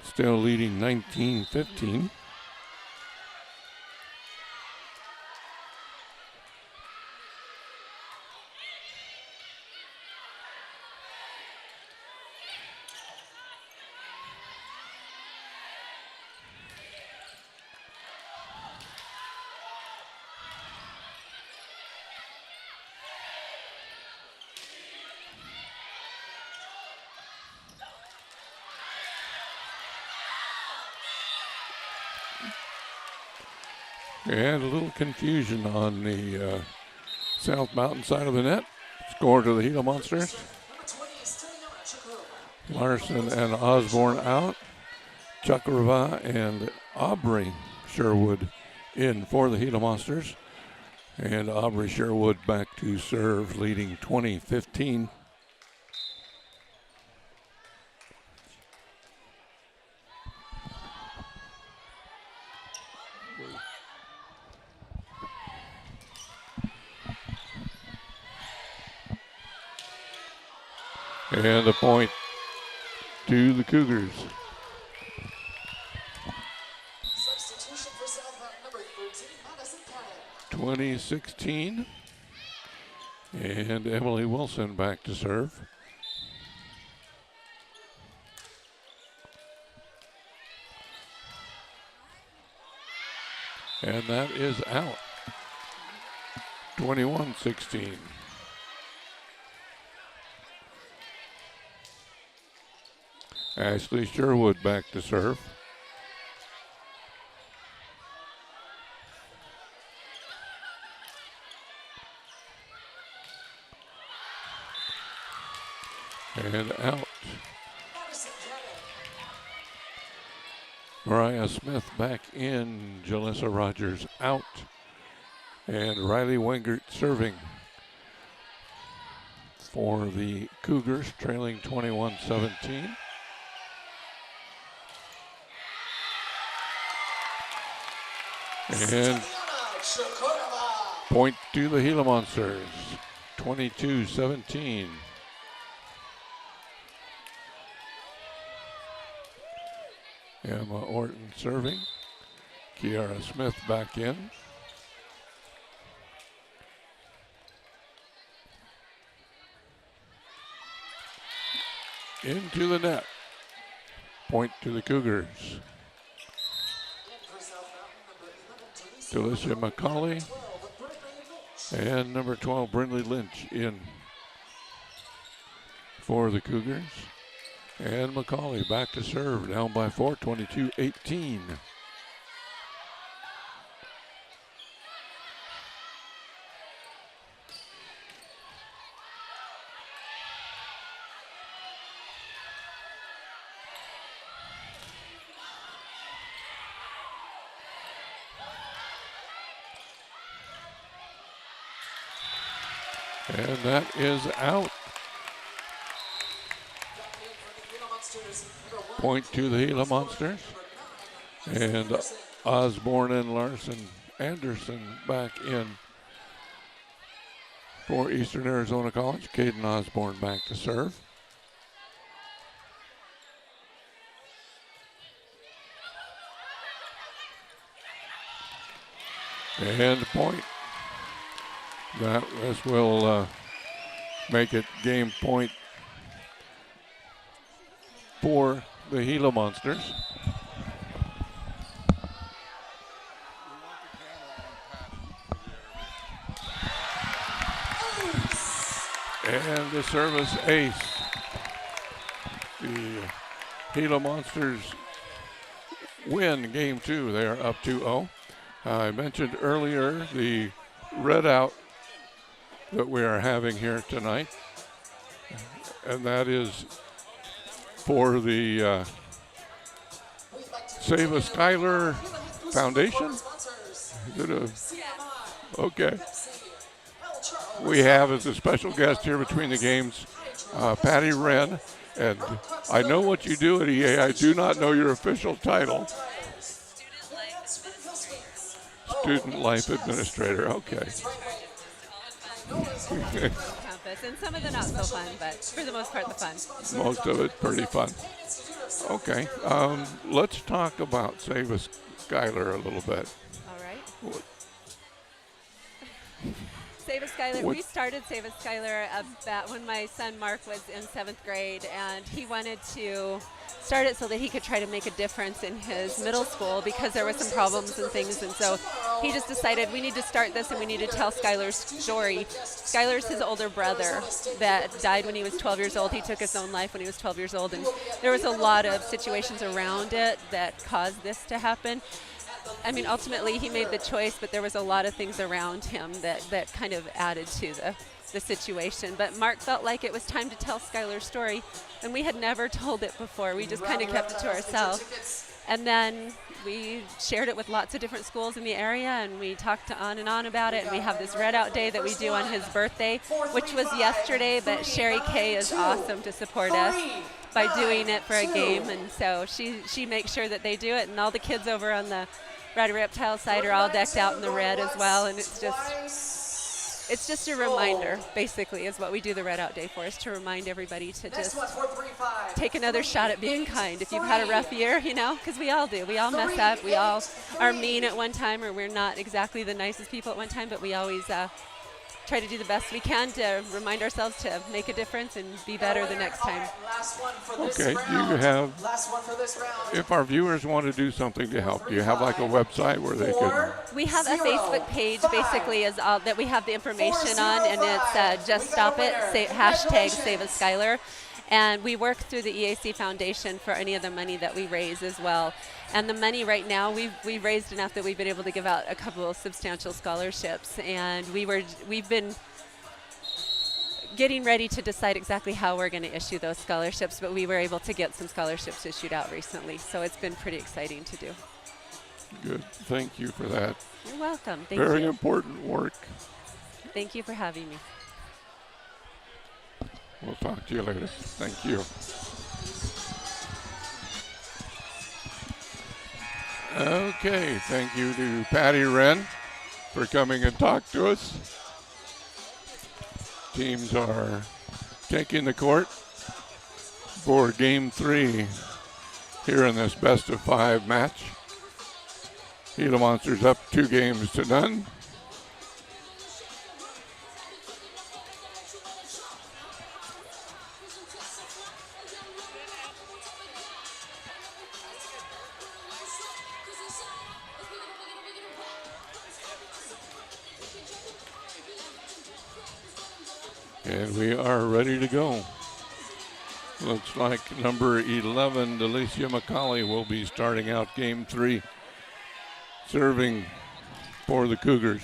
Still leading 19-15. And a little confusion on the South Mountain side of the net. Score to the Gila Monsters. Larson and Osborne out. Chakrava and Aubrey Sherwood in for the Gila Monsters. And Aubrey Sherwood back to serve, leading 20-15. And the point to the Cougars. Substitution for South, number 13, Madison Cannon. 2016. And Emily Wilson back to serve. And that is out. 21-16. Ashley Sherwood back to serve. And out. Mariah Smith back in. Jalissa Rogers out. And Riley Wengert serving for the Cougars, trailing 21-17. And point to the Gila Monsters, 22-17. Emma Orton serving. Kiara Smith back in. Into the net. Point to the Cougars. Delicia McCauley and number 12, Brindley Lynch in for the Cougars. And McCauley back to serve, down by 4, 22-18. And that is out. Point to the Gila Monsters. And Osborne and Larson Anderson back in for Eastern Arizona College. Caden Osborne back to serve. And point. This will make it game point for the Gila Monsters. And the service ace. The Gila Monsters win game 2. They are up 2-0. I mentioned earlier the red out that we are having here tonight, and that is for the Save a Skylar Foundation. Is it okay. We have as a special guest here between the games, Patty Wren, and I know what you do at EA. I do not know your official title. Student Life Administrator. Okay. Campus, and some of the not so fun, but for the most part, the fun. Most of it pretty fun. Okay, let's talk about Save a Skylar a little bit. All right. Save a Skylar. We started Save a Skylar about when my son Mark was in 7th grade, and he wanted to start it so that he could try to make a difference in his middle school because there were some problems and things, and so he just decided we need to start this and we need to tell Skylar's story. Skylar's his older brother that died when he was 12 years old. He took his own life when he was 12 years old, and there was a lot of situations around it that caused this to happen. I mean, ultimately he made the choice, but there was a lot of things around him that kind of added to the situation. But Mark felt like it was time to tell Skylar's story, and we had never told it before. We just kind of kept it to ourselves. And then we shared it with lots of different schools in the area, and we talked on and on about it. And we have this Red Out Day that we do on his birthday, which was yesterday, but Sherry Kay is awesome to support us by doing it for a game. And so she makes sure that they do it, and all the kids over on the Red Reptile side are all decked out in the red as well, and it's just It's just a reminder, basically, is what we do the Red Out Day for, is to remind everybody to just take another shot at being kind. If you've had a rough year, you know, because we all do. We all mess up. We all are mean at one time, or we're not exactly the nicest people at one time, but we always try to do the best we can to remind ourselves to make a difference and be better the next time. Okay, you have, if our viewers want to do something to help, do you have like a website where they can? We have a Facebook page, basically, is all that we have the information on, and it's Just Stop It, hashtag Save a Skylar. And we work through the EAC Foundation for any of the money that we raise as well. And the money right now, we've raised enough that we've been able to give out a couple of substantial scholarships. And we've been getting ready to decide exactly how we're going to issue those scholarships, but we were able to get some scholarships issued out recently. So it's been pretty exciting to do. Good. Thank you for that. You're welcome. Thank you. Very important work. Thank you for having me. We'll talk to you later. Thank you. Okay, thank you to Patty Wren for coming and talk to us. Teams are taking the court for Game 3 here in this best-of-5 match. Gila Monsters up 2-0. And we are ready to go. Looks like number 11, Delicia McCauley, will be starting out Game 3, serving for the Cougars.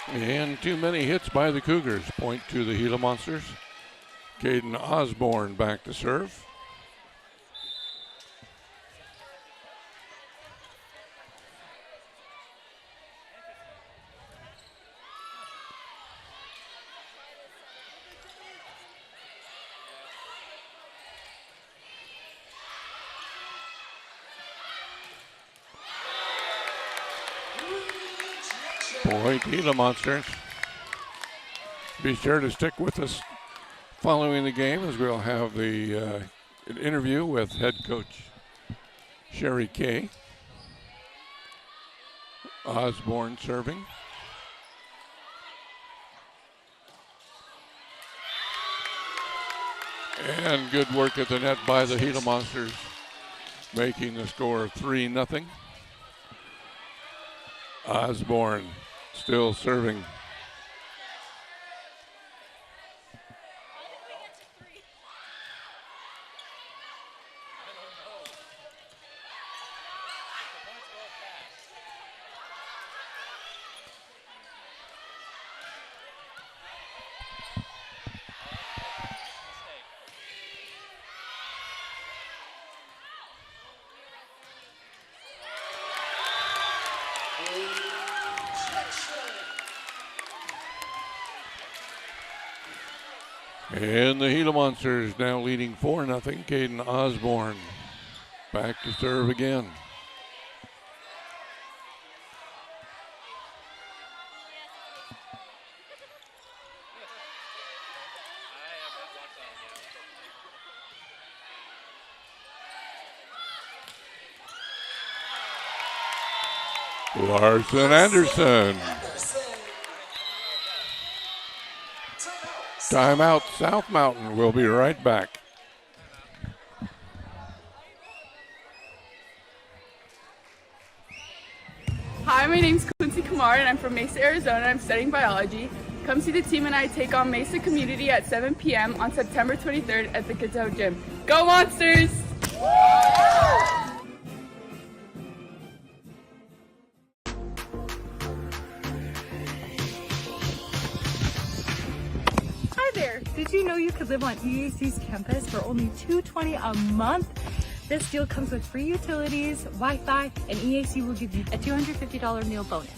And too many hits by the Cougars. Point to the Gila Monsters. Caden Osborne back to serve. Point Gila Monsters. Be sure to stick with us following the game, as we'll have an interview with head coach Sherry Kay. Osborne serving. And good work at the net by the Gila Monsters, making the score 3-0. Osborne still serving. And the Gila Monsters now leading 4-0. Caden Osborne back to serve again. Larson Anderson. Timeout, South Mountain. We'll be right back. Hi, my name's Quincy Kumar, and I'm from Mesa, Arizona. I'm studying biology. Come see the team and I take on Mesa Community at 7 p.m. on September 23rd at the Coteau Gym. Go Monsters! Did you know you could live on EAC's campus for only $220 a month? This deal comes with free utilities, Wi-Fi, and EAC will give you a $250 meal bonus.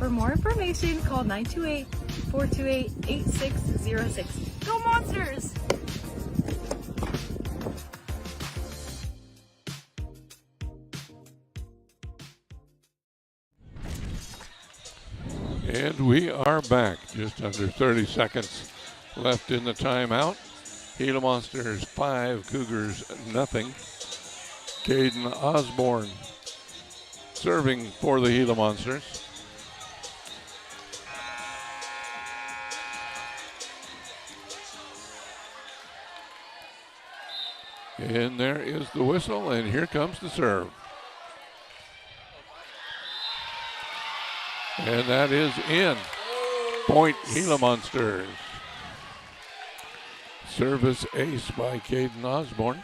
For more information, call 928-428-8606. Go Monsters! And we are back. Just under 30 seconds left in the timeout. Gila Monsters 5, Cougars nothing. Caden Osborne serving for the Gila Monsters. And there is the whistle, and here comes the serve. And that is in. Point Gila Monsters. Service ace by Caden Osborne.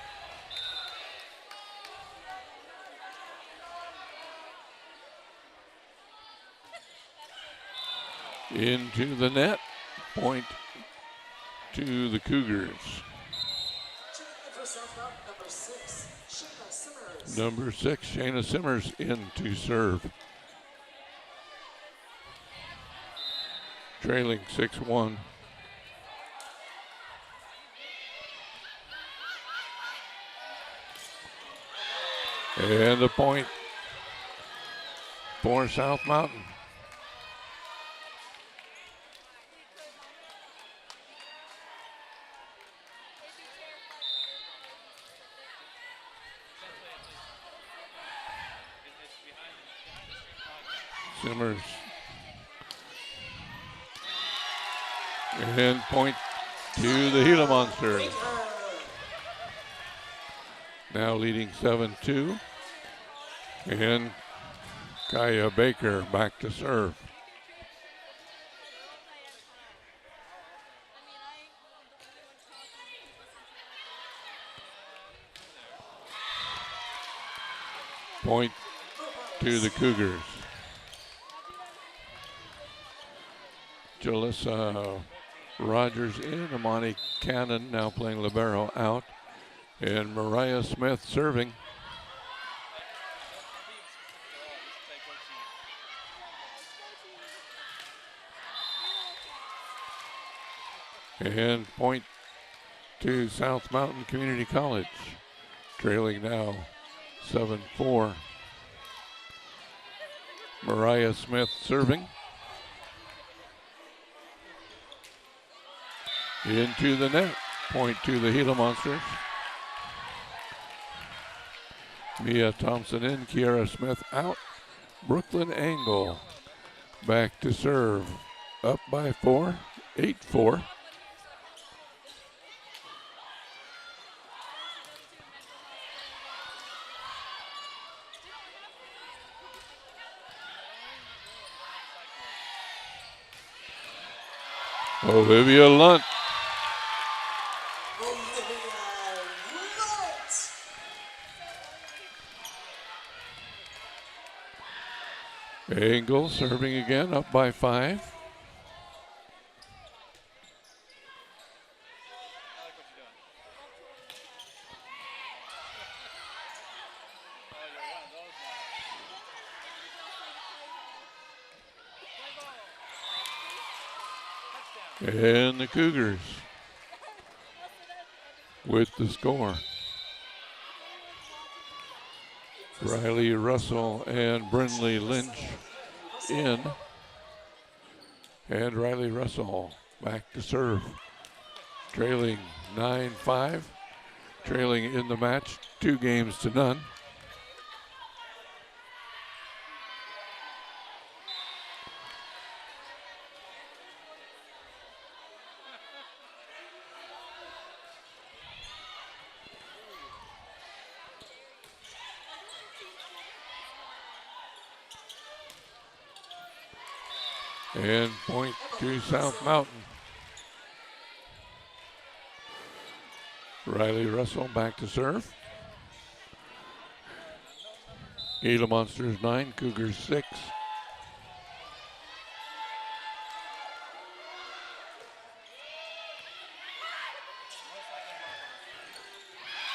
Into the net. Point to the Cougars. Number 6, Shayna Simmers in to serve. Trailing 6-1. And the point for South Mountain. Simmers. And point to the Gila Monsters. Now leading 7-2. And Kaya Baker back to serve. Point to the Cougars. Jalissa Rogers in, Amani Cannon now playing libero out, and Mariah Smith serving. And point to South Mountain Community College, trailing now 7-4. Mariah Smith serving. Into the net, point to the Gila Monsters. Mia Thompson in, Kiara Smith out. Brooklyn Angle back to serve. Up by 4, 8-4. Olivia Lunt. Angle serving again, up by 5. And the Cougars with the score. Riley Russell and Brinley Lynch in. And Riley Russell back to serve. Trailing 9-5. Trailing in the match 2-0. And point to South Mountain. Riley Russell back to serve. Gila Monsters 9, Cougars 6.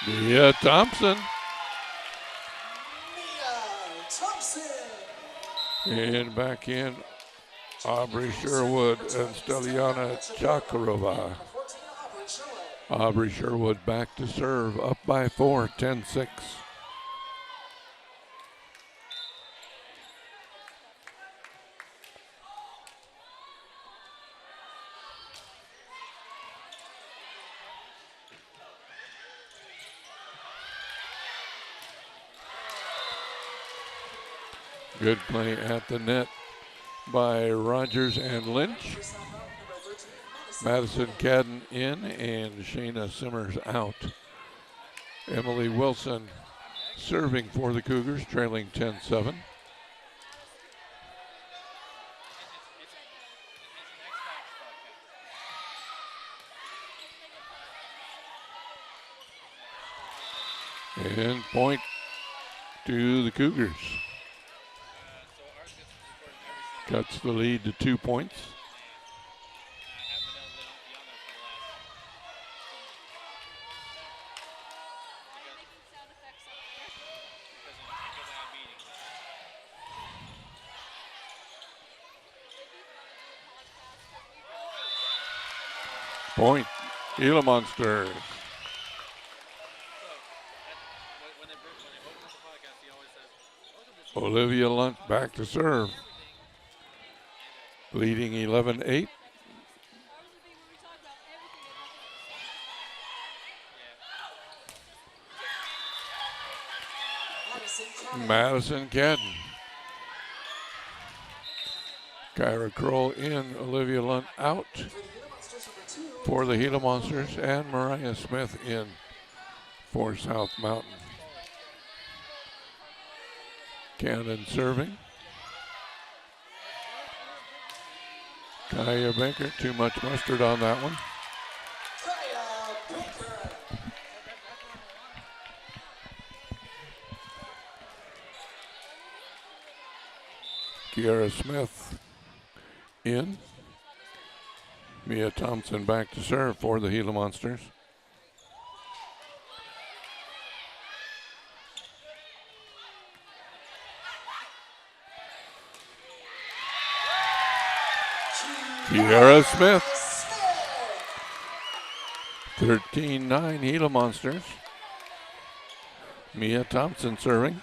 Mia Thompson. And back in Aubrey Sherwood and Steliana Chakarova. Aubrey Sherwood back to serve, up by 4, 10-6. Good play at the net by Rogers and Lynch. Madison Cadden in and Shayna Simmers out. Emily Wilson serving for the Cougars, trailing 10-7. And point to the Cougars. Cuts the lead to 2 points. Point, Gila Monsters. Olivia Lunt back to serve. Leading 11-8. Madison Cadden. Kyra Kroll in, Olivia Lunt out for the Gila Monsters, and Mariah Smith in for South Mountain. Cannon serving. Kaya Baker, too much mustard on that one. Kiara Smith in. Mia Thompson back to serve for the Gila Monsters. Kiara Smith. 13-9 Gila Monsters. Mia Thompson serving.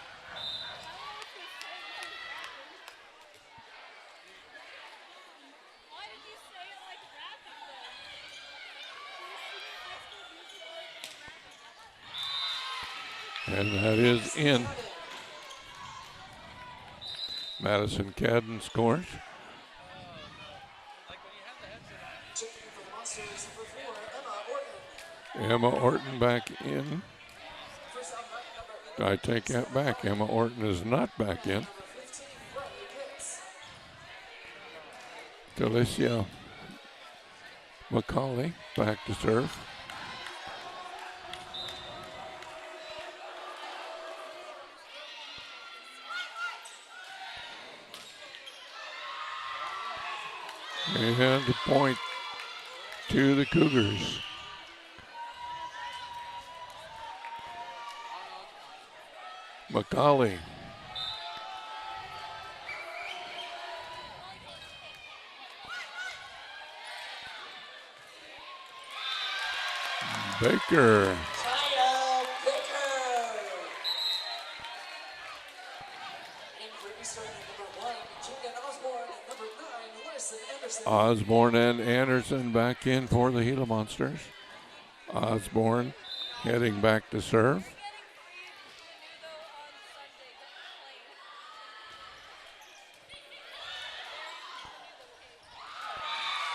And that is in. Madison Cadden scores. Emma Orton back in. I take that back. Emma Orton is not back in. Delicia McCauley back to serve. And a point to the Cougars. McCauley. Baker. Osborne and Anderson back in for the Gila Monsters. Osborne heading back to serve.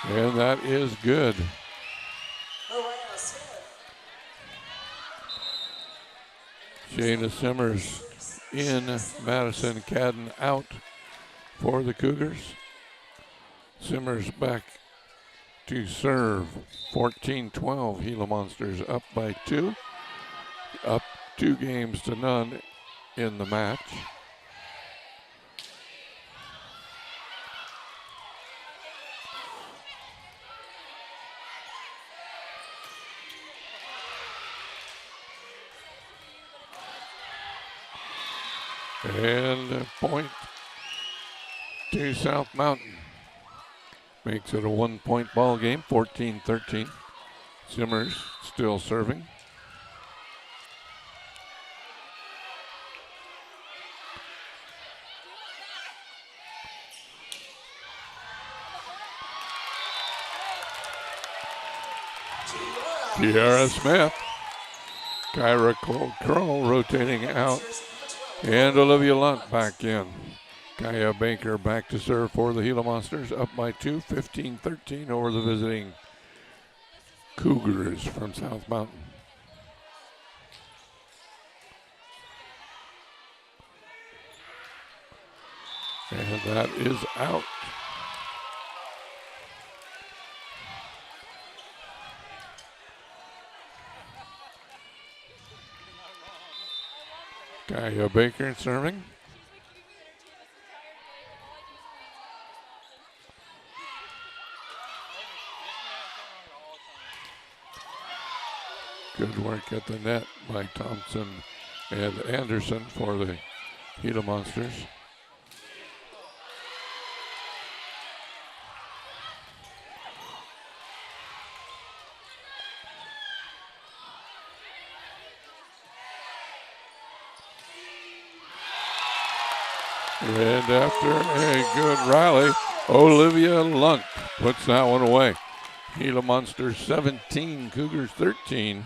And that is good. Shayna Simmers in, Madison Cadden out for the Cougars. Simmers back to serve. 14-12 Gila Monsters up by 2. Up 2 games to none in the match. And a point to South Mountain. Makes it a 1-point ball game, 14-13. Simmers still serving. Kiara Smith. Kyra Kroll rotating out. And Olivia Lunt back in. Kaya Baker back to serve for the Gila Monsters. Up by 2, 15-13 over the visiting Cougars from South Mountain. And that is out. Kaya Baker serving. Good work at the net by Thompson and Anderson for the Gila Monsters. And after a good rally, Olivia Lunt puts that one away. Gila Monsters 17, Cougars 13.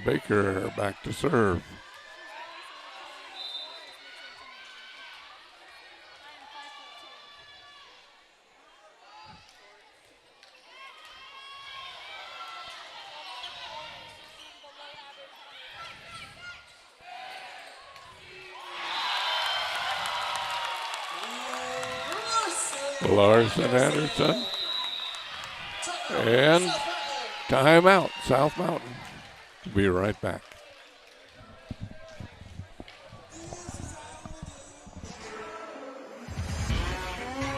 Baker back to serve. Larson Anderson. And timeout, South Mountain. Be right back.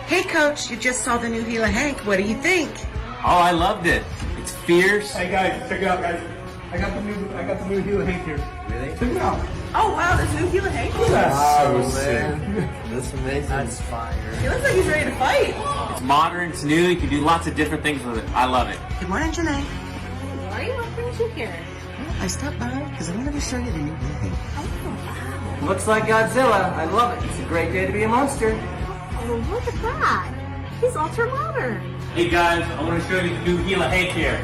Hey, Coach, you just saw the new Gila Hank. What do you think? Oh, I loved it. It's fierce. Hey guys, check it out, guys. I got the new Gila Hank here. Really? Check it out. Oh wow, this new Gila Hank? Wow, man. That's amazing. That's fire. He looks like he's ready to fight. It's modern, it's new, you can do lots of different things with it. I love it. Good morning, Janae. Why are you welcoming you here? I stopped by because I wanted to show you the new Gila Hank. Looks like Godzilla. I love it. It's a great day to be a monster. Oh, look at that. He's ultra modern. Hey guys, I want to show you the new Gila Hank here.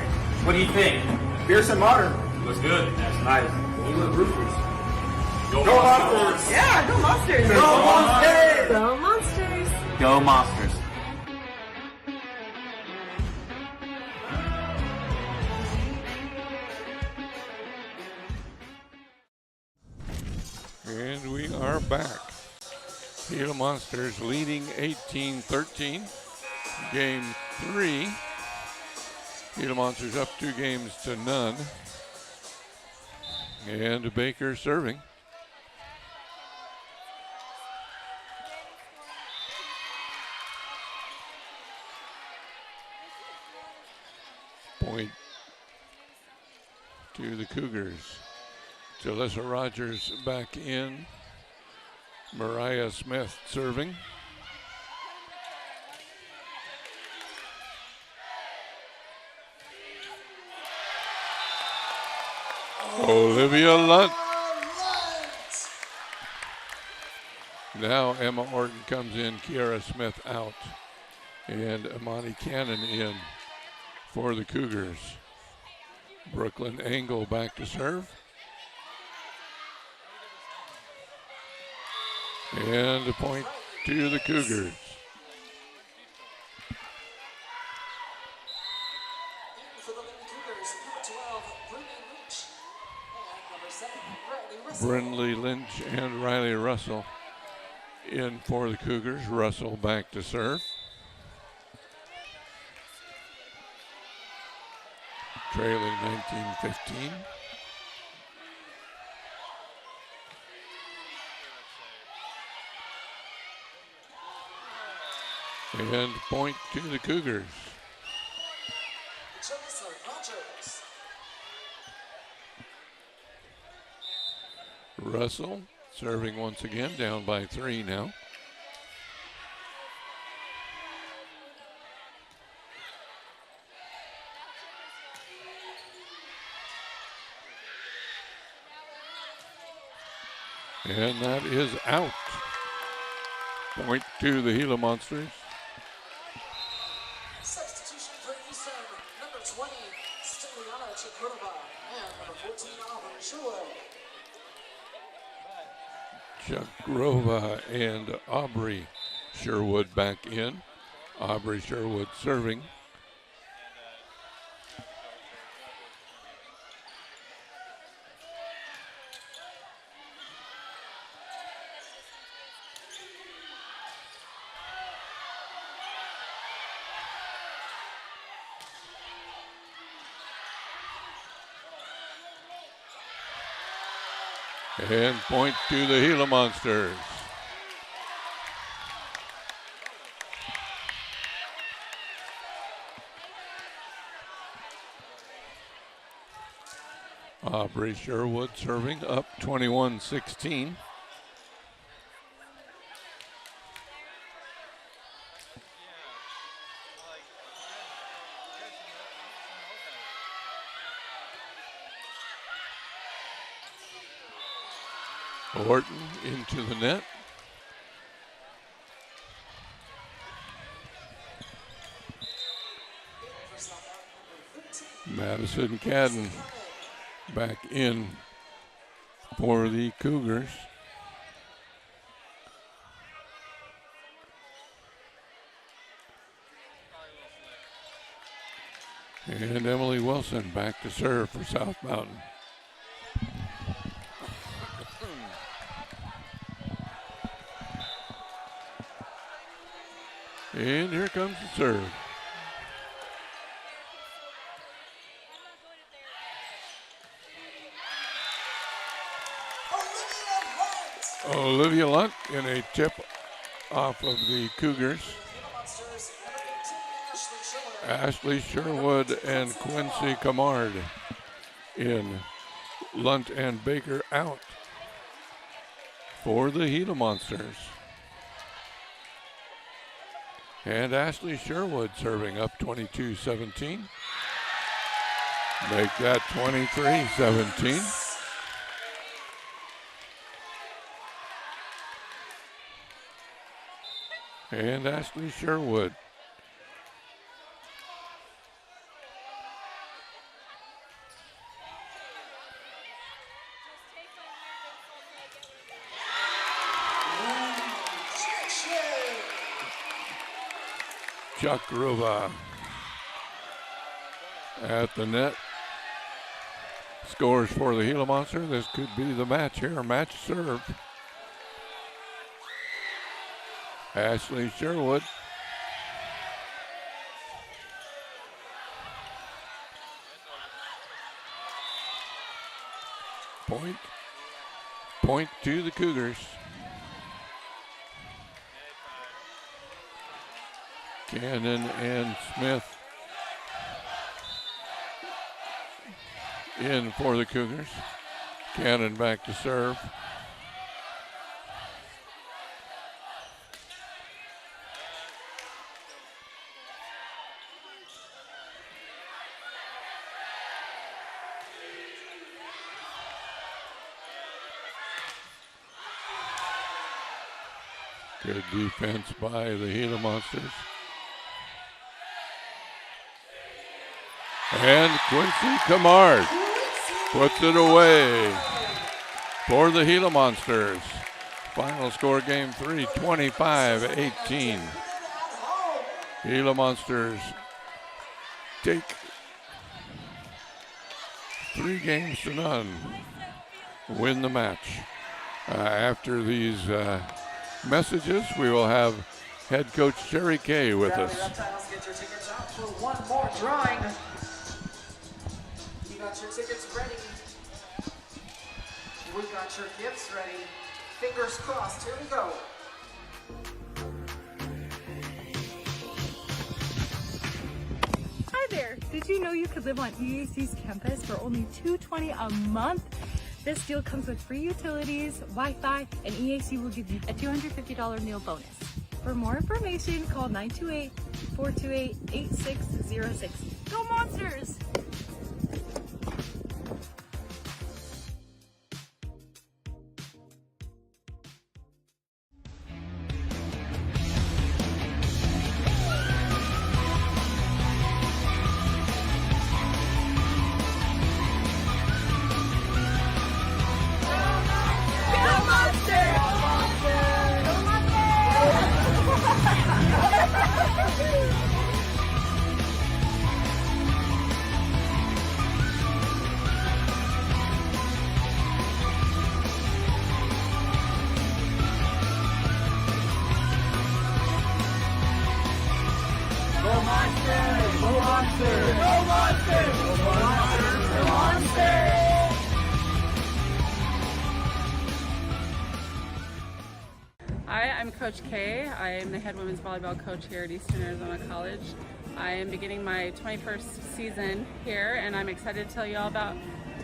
What do you think? Fierce and modern. Looks good. That's nice. Gila Roofers. Go Monsters! Yeah, go Monsters. Go Monsters! Go Monsters. Go Monsters. And we are back. Gila Monsters leading 18-13. Game 3. Gila Monsters up 2 games to none. And Baker serving. Point to the Cougars. Jalissa Rogers back in. Mariah Smith serving. Olivia Lunt. Now Emma Orton comes in, Kiara Smith out, and Amani Cannon in for the Cougars. Brooklyn Engel back to serve. And a point to the Cougars. For the Lady Cougars, number 12, Brindley Lynch and Riley Russell in for the Cougars. Russell back to serve. Trailing 19-15. And point to the Cougars. Russell serving once again, down by 3 now. And that is out. Point to the Gila Monsters. Substitution for Eastern, number 20, Steliana Chakurova, and number 14, Aubrey Sherwood. Chakurova and Aubrey Sherwood back in. Aubrey Sherwood serving. And point to the Gila Monsters. Aubrey Sherwood serving up 21-16. Horton into the net. Madison Cadden back in for the Cougars. And Emily Wilson back to serve for South Mountain. And here comes the serve. Olivia Lunt in a tip off of the Cougars. Ashley Sherwood and Quincy Camard in. Lunt and Baker out for the Gila Monsters. And Ashley Sherwood serving up 22-17. Make that 23-17. And Ashley Sherwood. Chakurova at the net. Scores for the Gila Monster. This could be the match here. Match serve. Ashley Sherwood. Point to the Cougars. Cannon and Smith in for the Cougars. Cannon back to serve. Good defense by the Gila Monsters. And Quincy Camard puts it away for the Gila Monsters. Final score game 3, 25-18. Gila Monsters take 3-0. Win the match. After these messages, we will have head coach Sherry Kay with us. Get your tickets out for one more drawing. You got your tickets ready. We got your gifts ready. Fingers crossed. Here we go. Hi there. Did you know you could live on EAC's campus for only $220 a month? This deal comes with free utilities, Wi-Fi, and EAC will give you a $250 meal bonus. For more information, call 928-428-8606. Go Monsters! I'm Coach K. I am the head women's volleyball coach here at Eastern Arizona College. I am beginning my 21st season here, and I'm excited to tell you all about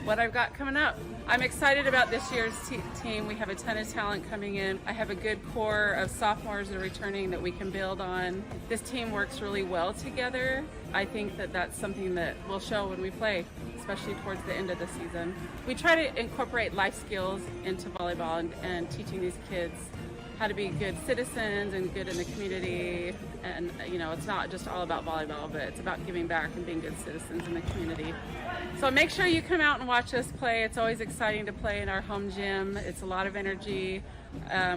what I've got coming up. I'm excited about this year's team. We have a ton of talent coming in. I have a good core of sophomores that are returning that we can build on. This team works really well together. I think that that's something that will show when we play, especially towards the end of the season. We try to incorporate life skills into volleyball and teaching these kids how to be good citizens and good in the community. And, you know, it's not just all about volleyball, but it's about giving back and being good citizens in the community. So make sure you come out and watch us play. It's always exciting to play in our home gym. It's a lot of energy.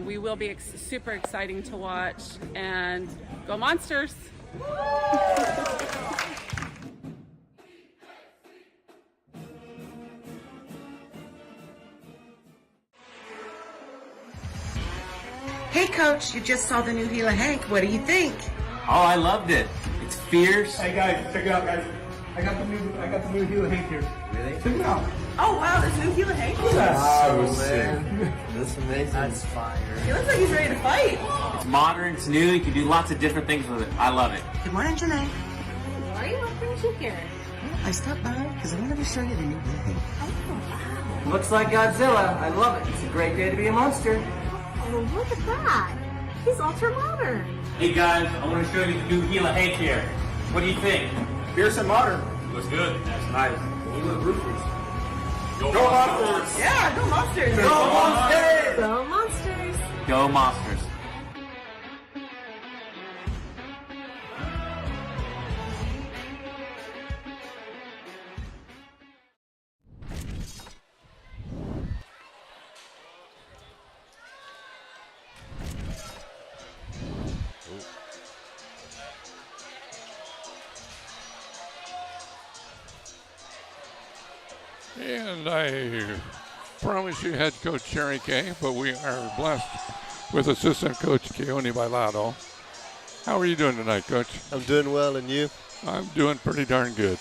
We will be super exciting to watch. And go Monsters! Hey, Coach, you just saw the new Gila Hank. What do you think? Oh, I loved it. It's fierce. Hey guys, check it out, guys. I got the new Gila Hank here. Really? Check it out. Oh wow, this new Gila Hank? Wow, man. That's amazing. That's fire. He looks like he's ready to fight. It's modern, it's new, you can do lots of different things with it. I love it. Good morning, Janae. Why are you offering you here? I stopped by because I wanted to show you the new Gila Hank. Looks like Godzilla. I love it. It's a great day to be a monster. Oh, look at that. He's ultra modern. Hey guys, I want to show you the new Gila Hank here. What do you think? fierce and modern. Looks good. That's nice. You look ruthless. Go Monsters! Yeah, go Monsters. Go Monsters! Go Monsters. Go Monsters. And I promise you head coach Sherry Kay, but we are blessed with assistant coach Keone Bailado. How are you doing tonight, coach? I'm doing well, and you? I'm doing pretty darn good.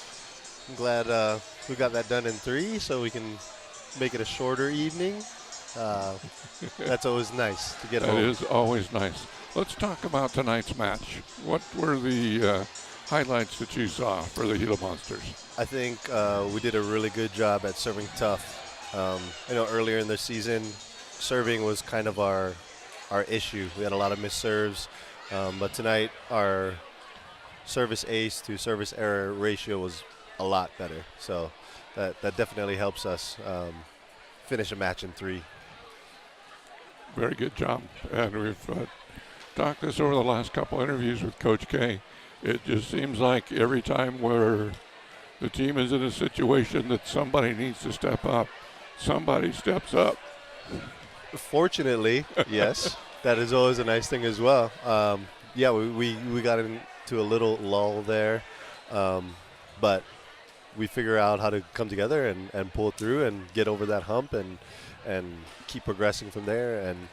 I'm glad we got that done in 3 so we can make it a shorter evening. That's always nice to get home. That is always nice. Let's talk about tonight's match. What were the highlights that you saw for the Gila Monsters? I think we did a really good job at serving tough. I know earlier in the season, serving was kind of our issue. We had a lot of missed serves, but tonight our service ace to service error ratio was a lot better. So that definitely helps us finish a match in 3. Very good job. And we've talked this over the last couple interviews with Coach K. It just seems like every time the team is in a situation that somebody needs to step up, somebody steps up. Fortunately, yes, that is always a nice thing as well. Yeah, we got into a little lull there, but we figure out how to come together and pull through and get over that hump and keep progressing from there. And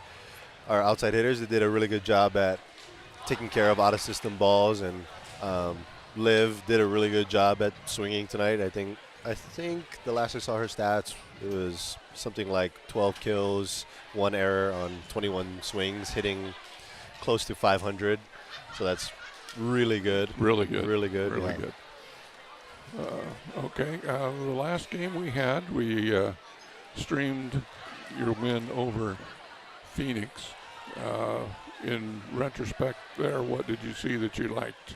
our outside hitters, they did a really good job at taking care of out-of-system balls, and Liv did a really good job at swinging tonight. I think the last I saw her stats, it was something like 12 kills, 1 error on 21 swings, hitting close to 500. So that's really good. Really good. Really good. Really yeah. good. Okay, the last game we had, we streamed your win over Phoenix. In retrospect there, what did you see that you liked?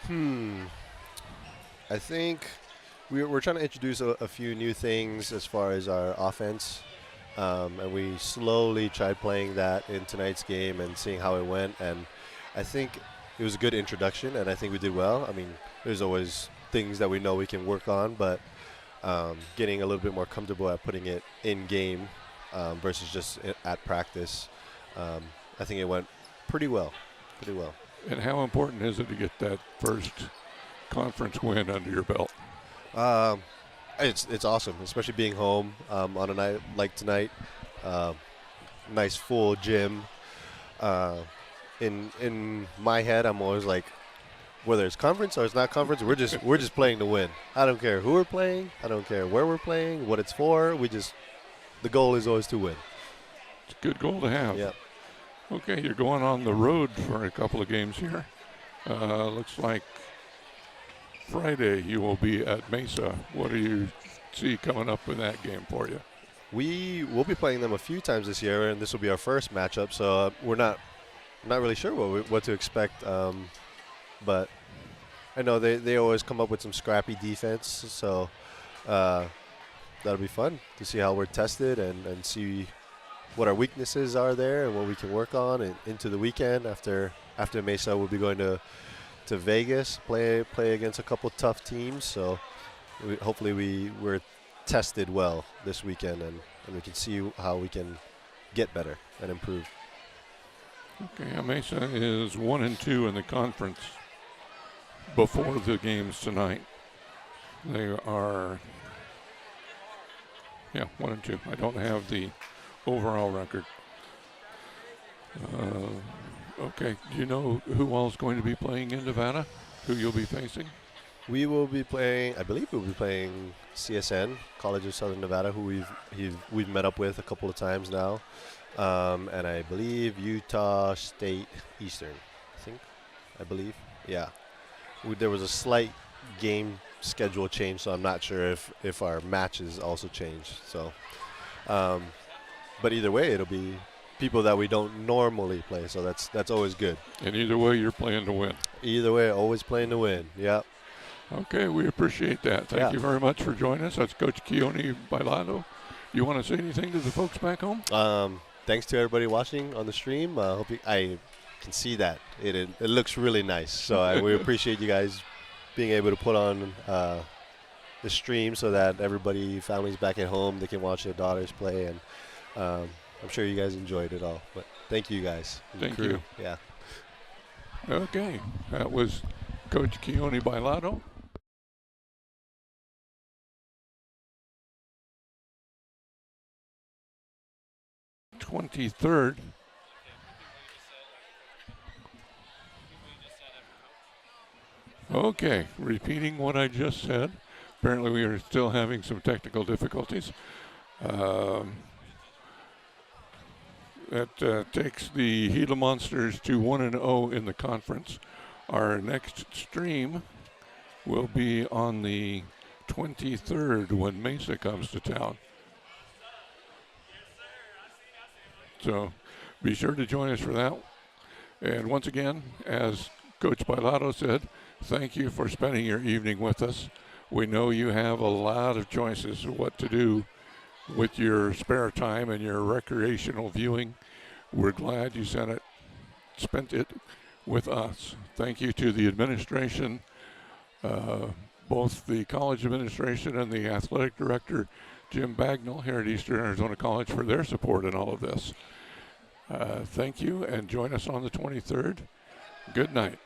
I think we're trying to introduce a few new things as far as our offense, and we slowly tried playing that in tonight's game and seeing how it went. And I think it was a good introduction, and I think we did well. I mean, there's always things that we know we can work on, but getting a little bit more comfortable at putting it in game versus just at practice, I think it went pretty well. And how important is it to get that first conference win under your belt? It's awesome, especially being home on a night like tonight. Nice full gym. In my head, I'm always like, whether it's conference or it's not conference, we're just playing to win. I don't care who we're playing. I don't care where we're playing, what it's for. The goal is always to win. It's a good goal to have. Yep. Okay, you're going on the road for a couple of games here. Looks like Friday you will be at Mesa. What do you see coming up in that game for you? We will be playing them a few times this year, and this will be our first matchup. So we're not really sure what to expect. But I know they always come up with some scrappy defense. So that'll be fun to see how we're tested and see what our weaknesses are there and what we can work on. And into the weekend after Mesa, we'll be going to Vegas, play against a couple tough teams. So hopefully we're tested well this weekend, and we can see how we can get better and improve. Okay, Mesa is 1-2 in the conference before the games tonight. They are 1-2. I don't have the overall record. Okay, do you know who all is going to be playing in Nevada? Who you'll be facing? We will be playing, I believe we'll be playing CSN, College of Southern Nevada, who we've met up with a couple of times now. And I believe Utah State Eastern, I believe. Yeah. There was a slight game schedule change, so I'm not sure if our matches also changed. So, but either way, it'll be people that we don't normally play, so that's always good. And either way, you're playing to win. Either way, always playing to win. Yeah. Okay, we appreciate that. Thank you very much for joining us. That's Coach Keone Bailado. You want to say anything to the folks back home? Thanks to everybody watching on the stream. I can see that. It looks really nice. So we appreciate you guys being able to put on the stream so that families back at home, they can watch their daughters play. And I'm sure you guys enjoyed it all. But thank you guys. Thank you. Yeah. Okay, that was Coach Keone Bailado. 23rd. Okay, repeating what I just said. Apparently we are still having some technical difficulties. That takes the Gila Monsters to 1-0 in the conference. Our next stream will be on the 23rd when Mesa comes to town. So be sure to join us for that. And once again, as Coach Bailado said, thank you for spending your evening with us. We know you have a lot of choices of what to do with your spare time and your recreational viewing. We're glad you spent it with us. Thank you to the administration, both the college administration and the athletic director, Jim Bagnall, here at Eastern Arizona College, for their support in all of this. Thank you, and join us on the 23rd. Good night.